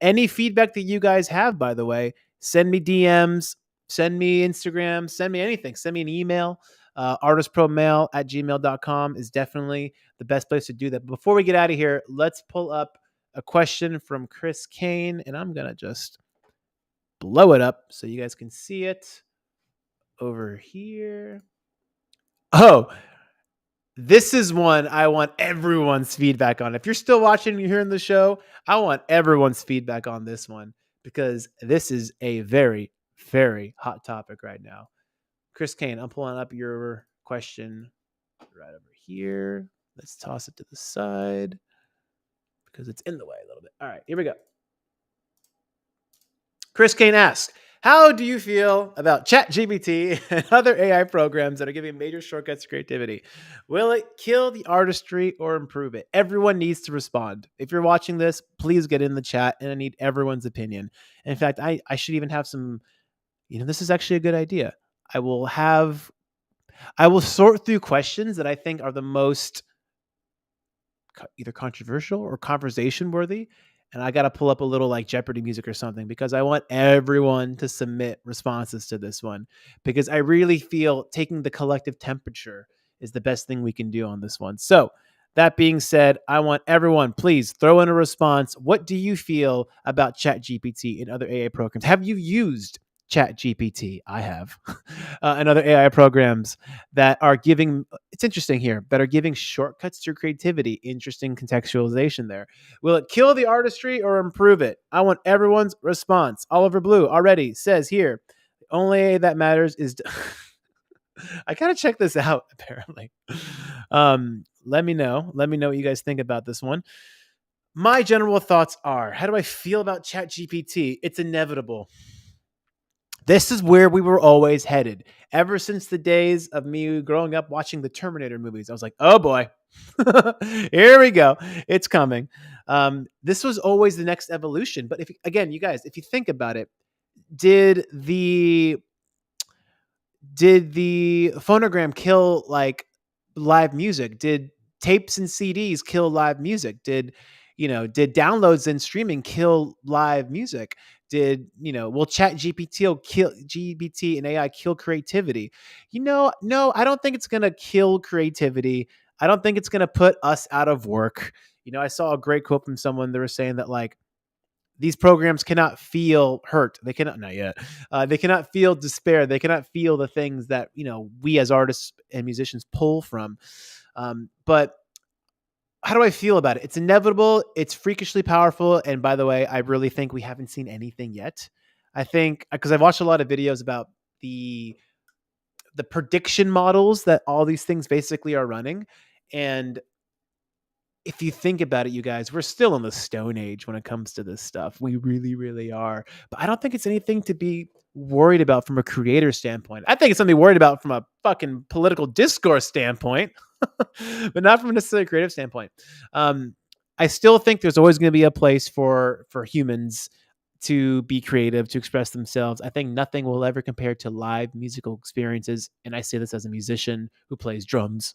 Any feedback that you guys have, by the way, send me DMs, send me Instagram, send me anything, send me an email. Artistpromail@gmail.com is definitely the best place to do that. But before we get out of here, let's pull up a question from Chris Kane, and I'm going to just blow it up so you guys can see it over here. Oh, this is one I want everyone's feedback on. If you're still watching and you're hearing the show, I want everyone's feedback on this one, because this is a very, very hot topic right now. Chris Kane, I'm pulling up your question right over here. Let's toss it to the side because it's in the way a little bit. All right, here we go. Chris Kane asks, how do you feel about ChatGPT and other AI programs that are giving major shortcuts to creativity? Will it kill the artistry or improve it? Everyone needs to respond. If you're watching this, please get in the chat, and I need everyone's opinion. In fact, I should even have some, this is actually a good idea. I will sort through questions that I think are the most either controversial or conversation worthy. And I got to pull up a little like Jeopardy music or something, because I want everyone to submit responses to this one, because I really feel taking the collective temperature is the best thing we can do on this one. So that being said, I want everyone, please throw in a response. What do you feel about ChatGPT and other AI programs? Have you used ChatGPT? I have. And other AI programs that are giving, it's interesting here, that are giving shortcuts to creativity. Interesting contextualization there. Will it kill the artistry or improve it? I want everyone's response. Oliver Blue already says here, the only that matters is I gotta check this out, apparently. Let me know what you guys think about this one. My general thoughts are, how do I feel about ChatGPT? It's inevitable. This is where we were always headed. Ever since the days of me growing up watching the Terminator movies, I was like, oh boy, here we go. It's coming. This was always the next evolution. But you guys, if you think about it, did the phonogram kill like live music? Did tapes and CDs kill live music? Did downloads and streaming kill live music? Will chat GPT and AI kill creativity? No, I don't think it's going to kill creativity. I don't think it's going to put us out of work. I saw a great quote from someone. They were saying that, like, these programs cannot feel hurt. They cannot, not yet. They cannot feel despair. They cannot feel the things that, we as artists and musicians pull from. But how do I feel about it? It's inevitable. It's freakishly powerful. And by the way, I really think we haven't seen anything yet. I think because I've watched a lot of videos about the prediction models that all these things basically are running. And if you think about it, you guys, we're still in the Stone Age when it comes to this stuff. We really, really are. But I don't think it's anything to be worried about from a creator standpoint. I think it's something worried about from a fucking political discourse standpoint, but not from a necessarily creative standpoint. I still think there's always going to be a place for humans to be creative, to express themselves. I think nothing will ever compare to live musical experiences. And I say this as a musician who plays drums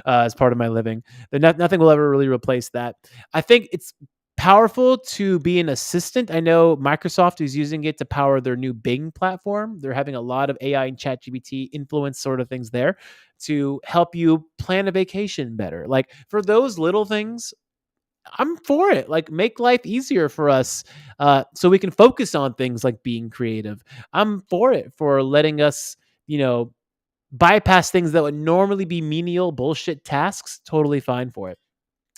as part of my living. Nothing will ever really replace that. I think it's powerful to be an assistant. I know Microsoft is using it to power their new Bing platform. They're having a lot of AI and ChatGPT influence sort of things there to help you plan a vacation better. Like, for those little things, I'm for it. Like, make life easier for us, so we can focus on things like being creative. I'm for it, for letting us, bypass things that would normally be menial bullshit tasks. Totally fine for it.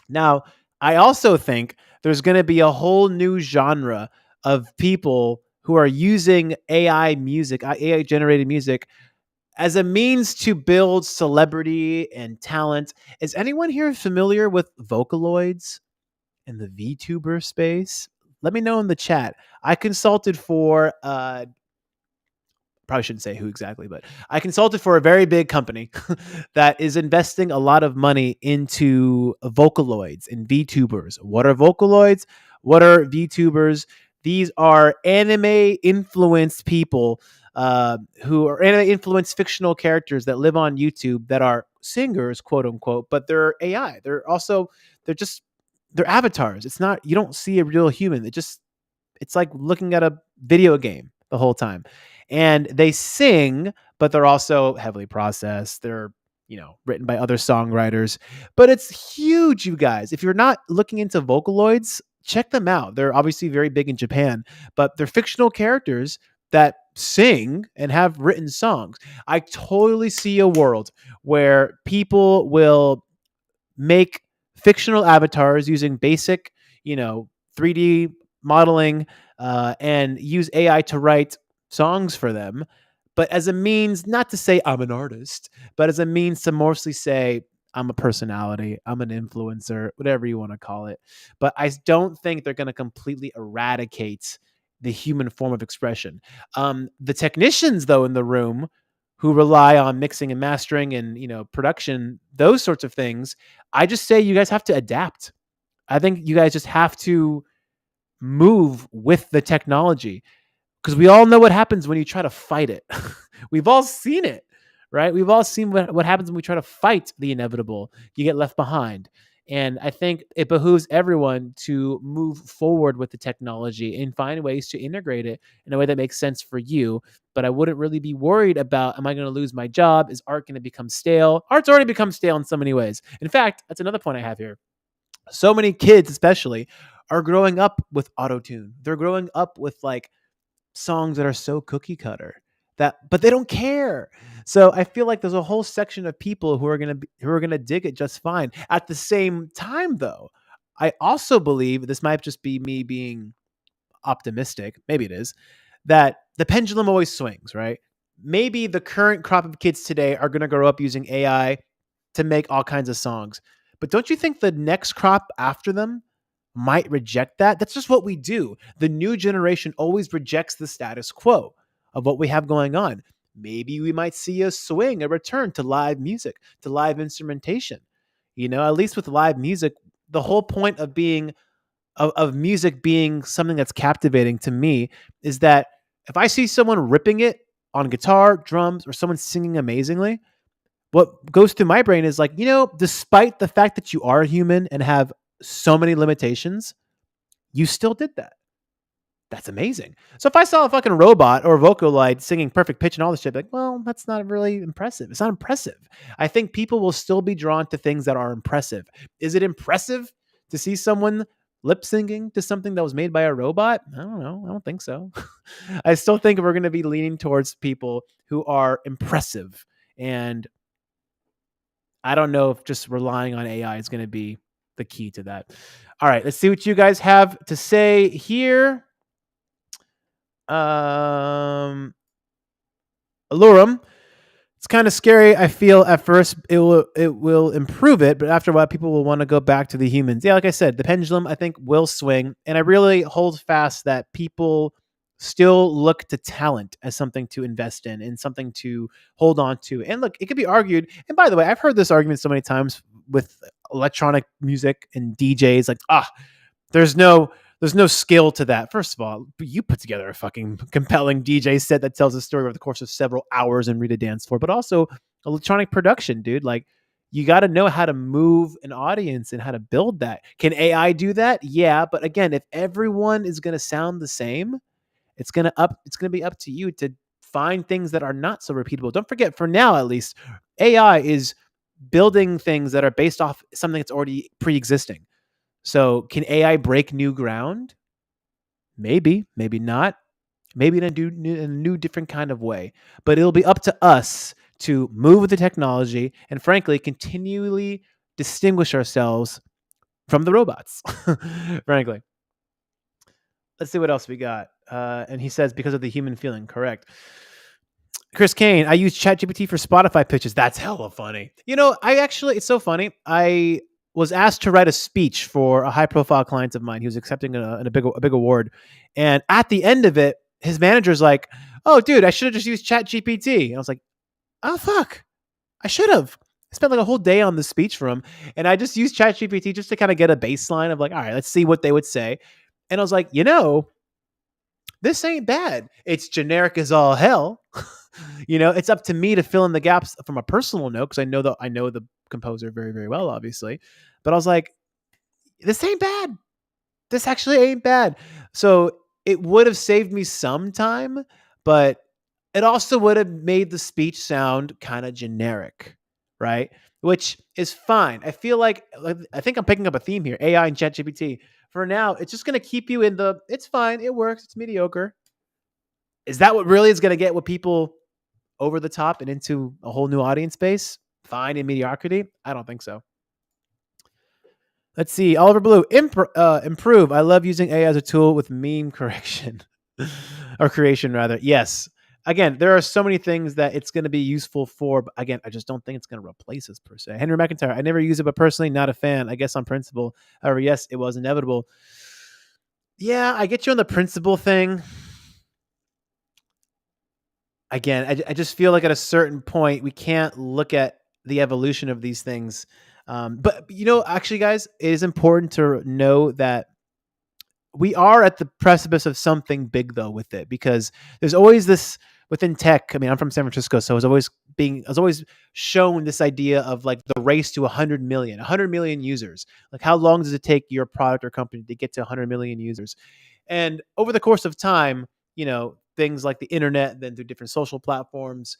Now, I also think there's going to be a whole new genre of people who are using AI music, AI generated music, as a means to build celebrity and talent. Is anyone here familiar with Vocaloids in the VTuber space? Let me know in the chat. I consulted for probably shouldn't say who exactly, but I consulted for a very big company that is investing a lot of money into Vocaloids and VTubers. What are Vocaloids? What are VTubers? These are anime influenced people, who are anime influenced fictional characters that live on YouTube that are singers, quote unquote, but they're AI. They're avatars. It's not, you don't see a real human. It's like looking at a video game the whole time. And they sing, but they're also heavily processed. They're, written by other songwriters. But it's huge, you guys. If you're not looking into Vocaloids, check them out. They're obviously very big in Japan, but they're fictional characters that sing and have written songs. I totally see a world where people will make fictional avatars using basic, 3D modeling, and use AI to write songs for them, but as a means, not to say I'm an artist, but as a means to mostly say I'm a personality, I'm an influencer, whatever you want to call it. But I don't think they're going to completely eradicate the human form of expression. The technicians, though, in the room who rely on mixing and mastering and production, those sorts of things, I just say you guys have to adapt. I think you guys just have to move with the technology, because we all know what happens when you try to fight it. We've all seen it, right? We've all seen what happens when we try to fight the inevitable. You get left behind. And I think it behooves everyone to move forward with the technology and find ways to integrate it in a way that makes sense for you. But I wouldn't really be worried about, am I going to lose my job? Is art going to become stale? Art's already become stale in so many ways. In fact, that's another point I have here. So many kids, especially, are growing up with auto-tune. They're growing up with like songs that are so cookie cutter but they don't care. So I feel like there's a whole section of people who are going to dig it just fine. At the same time, though, I also believe, this might just be me being optimistic, maybe it is, that the pendulum always swings, right? Maybe the current crop of kids today are going to grow up using AI to make all kinds of songs. But don't you think the next crop after them might reject that? That's just what we do. The new generation always rejects the status quo of what we have going on. Maybe we might see a swing, a return to live music, to live instrumentation. At least with live music, the whole point of music being something that's captivating to me is that if I see someone ripping it on guitar, drums, or someone singing amazingly, what goes through my brain is like, despite the fact that you are human and have so many limitations, you still did that. That's amazing. So if I saw a fucking robot or a Vocaloid singing perfect pitch and all this shit, I'd be like, well, that's not really impressive. It's not impressive. I think people will still be drawn to things that are impressive. Is it impressive to see someone lip syncing to something that was made by a robot? I don't know. I don't think so. I still think we're going to be leaning towards people who are impressive. And I don't know if just relying on AI is going to be the key to that. All right, let's see what you guys have to say here. Alurum. It's kind of scary. I feel at first it will improve it, but after a while, people will want to go back to the humans. Yeah, like I said, the pendulum I think will swing, and I really hold fast that people still look to talent as something to invest in and something to hold on to. And look, it could be argued. And by the way, I've heard this argument so many times with electronic music and DJs, like, there's no skill to that. First of all, you put together a fucking compelling DJ set that tells a story over the course of several hours and read a dance floor, but also electronic production, dude. Like, you got to know how to move an audience and how to build that. Can AI do that? Yeah, but again, if everyone is going to sound the same, it's going to be up to you to find things that are not so repeatable. Don't forget, for now at least, AI is building things that are based off something that's already pre-existing. So can AI break new ground? Maybe, maybe not. Maybe in a new, different kind of way. But it'll be up to us to move with the technology and, frankly, continually distinguish ourselves from the robots. Frankly. Let's see what else we got. And he says, because of the human feeling. Correct. Chris Kane, I use ChatGPT for Spotify pitches. That's hella funny. It's so funny. I was asked to write a speech for a high profile client of mine. He was accepting a big award. And at the end of it, his manager's like, oh, dude, I should have just used ChatGPT. And I was like, oh, fuck. I should have. I spent like a whole day on the speech for him. And I just used ChatGPT just to kind of get a baseline of like, all right, let's see what they would say. And I was like, this ain't bad. It's generic as all hell. It's up to me to fill in the gaps from a personal note because I know the composer very, very well, obviously. But I was like, this ain't bad. This actually ain't bad. So it would have saved me some time, but it also would have made the speech sound kind of generic, right? Which is fine. I think I'm picking up a theme here. AI and ChatGPT. For now, it's just going to keep you in it's fine. It works. It's mediocre. Is that what really is going to get with people over the top and into a whole new audience base? Fine in mediocrity? I don't think so. Let's see. Oliver Blue, improve. I love using AI as a tool with meme correction or creation, rather. Yes. Again, there are so many things that it's going to be useful for. But again, I just don't think it's going to replace us per se. Henry McIntyre, I never use it, but personally, not a fan. I guess on principle. However, yes, it was inevitable. Yeah, I get you on the principle thing. Again, I just feel like at a certain point, we can't look at the evolution of these things. But, actually, guys, it is important to know that we are at the precipice of something big, though, with it, because there's always this within tech. I mean, I'm from San Francisco, so I was always shown this idea of like the race to 100 million users. Like, how long does it take your product or company to get to 100 million users? And over the course of time, things like the internet, then through different social platforms,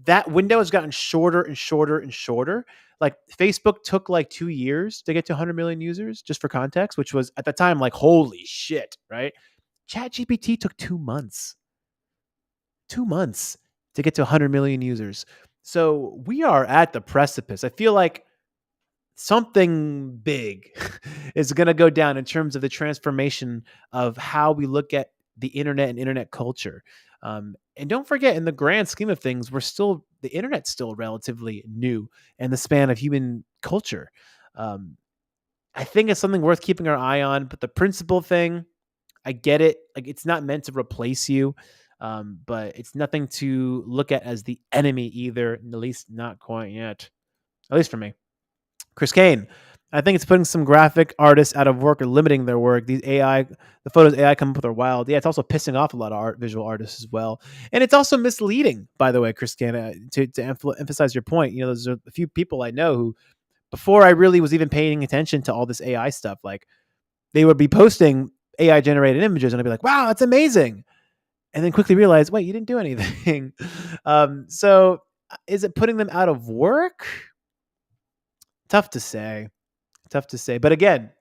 that window has gotten shorter and shorter and shorter. Like, Facebook took like 2 years to get to 100 million users, just for context, which was at the time like, holy shit, right? ChatGPT took 2 months. 2 months to get to 100 million users. So we are at the precipice. I feel like something big is going to go down in terms of the transformation of how we look at the internet and internet culture. And don't forget, in the grand scheme of things, the internet's still relatively new in the span of human culture. I think it's something worth keeping our eye on, but the principle thing, I get it. Like, it's not meant to replace you. But it's nothing to look at as the enemy either, at least not quite yet. At least for me. Chris Kane, I think it's putting some graphic artists out of work or limiting their work. The photos AI come up with are wild. Yeah, it's also pissing off a lot of visual artists as well, and it's also misleading. By the way, Chris Canna, to emphasize your point, there's a few people I know who, before I really was even paying attention to all this AI stuff, like they would be posting AI generated images, and I'd be like, "Wow, that's amazing," and then quickly realize, wait, you didn't do anything. So, is it putting them out of work? Tough to say. Tough to say. But again,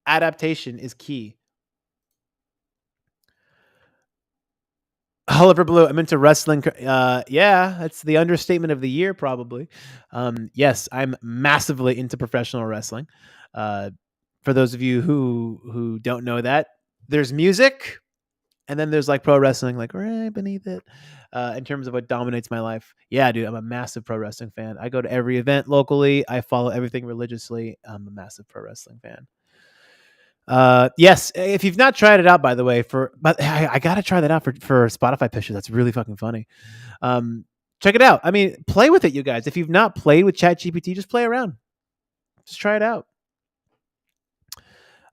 adaptation is key. Oliver Blue, I'm into wrestling. Yeah, that's the understatement of the year, probably. Yes, I'm massively into professional wrestling. Uh, for those of you who don't know that, there's music, and then there's like pro wrestling, like right beneath it. In terms of what dominates my life, yeah, dude, I'm a massive pro wrestling fan. I go to every event locally. I follow everything religiously. I'm a massive pro wrestling fan. Yes, if you've not tried it out, by the way, but I gotta try that out for Spotify pictures. That's really fucking funny. Check it out. I mean, play with it, you guys. If you've not played with ChatGPT, just play around. Just try it out.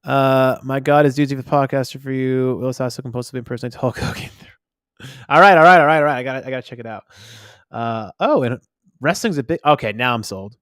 My God, is dudes with podcaster for you? Will also compulsively impersonate Hulk Hogan. All right. I gotta check it out. And wrestling's a bit okay. Now I'm sold.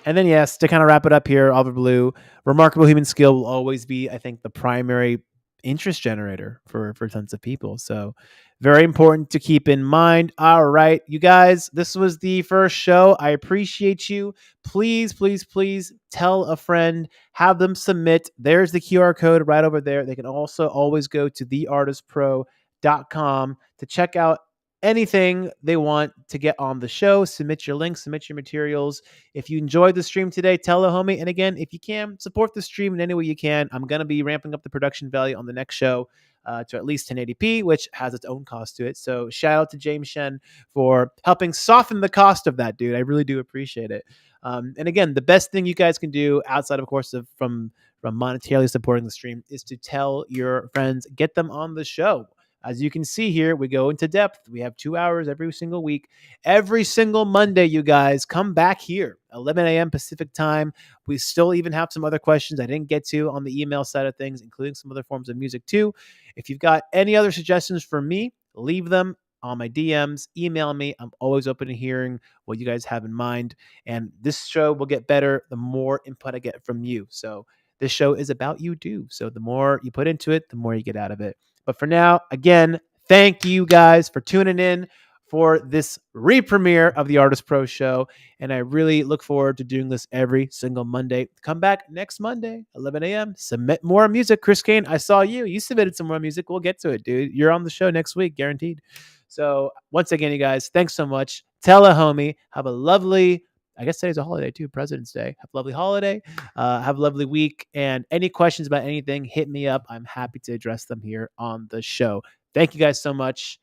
And then, yes, to kind of wrap it up here, Oliver Blue, remarkable human skill will always be, I think, the primary interest generator for tons of people. So very important to keep in mind. All right, you guys, this was the first show. I appreciate you. Please, please, please tell a friend, have them submit. There's the QR code right over there. They can also always go to theartistpro.com to check out anything they want to get on the show. Submit your links, submit your materials. If you enjoyed the stream today, tell a homie. And again, if you can, support the stream in any way you can. I'm going to be ramping up the production value on the next show to at least 1080p, which has its own cost to it. So shout out to James Shen for helping soften the cost of that, dude. I really do appreciate it. And again, the best thing you guys can do outside, of course, from monetarily supporting the stream is to tell your friends, get them on the show. As you can see here, we go into depth. We have 2 hours every single week. Every single Monday, you guys, come back here, 11 a.m. Pacific time. We still even have some other questions I didn't get to on the email side of things, including some other forms of music too. If you've got any other suggestions for me, leave them on my DMs. Email me. I'm always open to hearing what you guys have in mind. And this show will get better the more input I get from you. So this show is about you too. So the more you put into it, the more you get out of it. But for now, again, thank you guys for tuning in for this re-premiere of the Artist Pro show. And I really look forward to doing this every single Monday. Come back next Monday, 11 a.m. Submit more music. Chris Kane, I saw you. You submitted some more music. We'll get to it, dude. You're on the show next week, guaranteed. So once again, you guys, thanks so much. Tell a homie. Have a lovely, I guess today's a holiday too, President's Day. Have a lovely holiday. Have a lovely week. And any questions about anything, hit me up. I'm happy to address them here on the show. Thank you guys so much.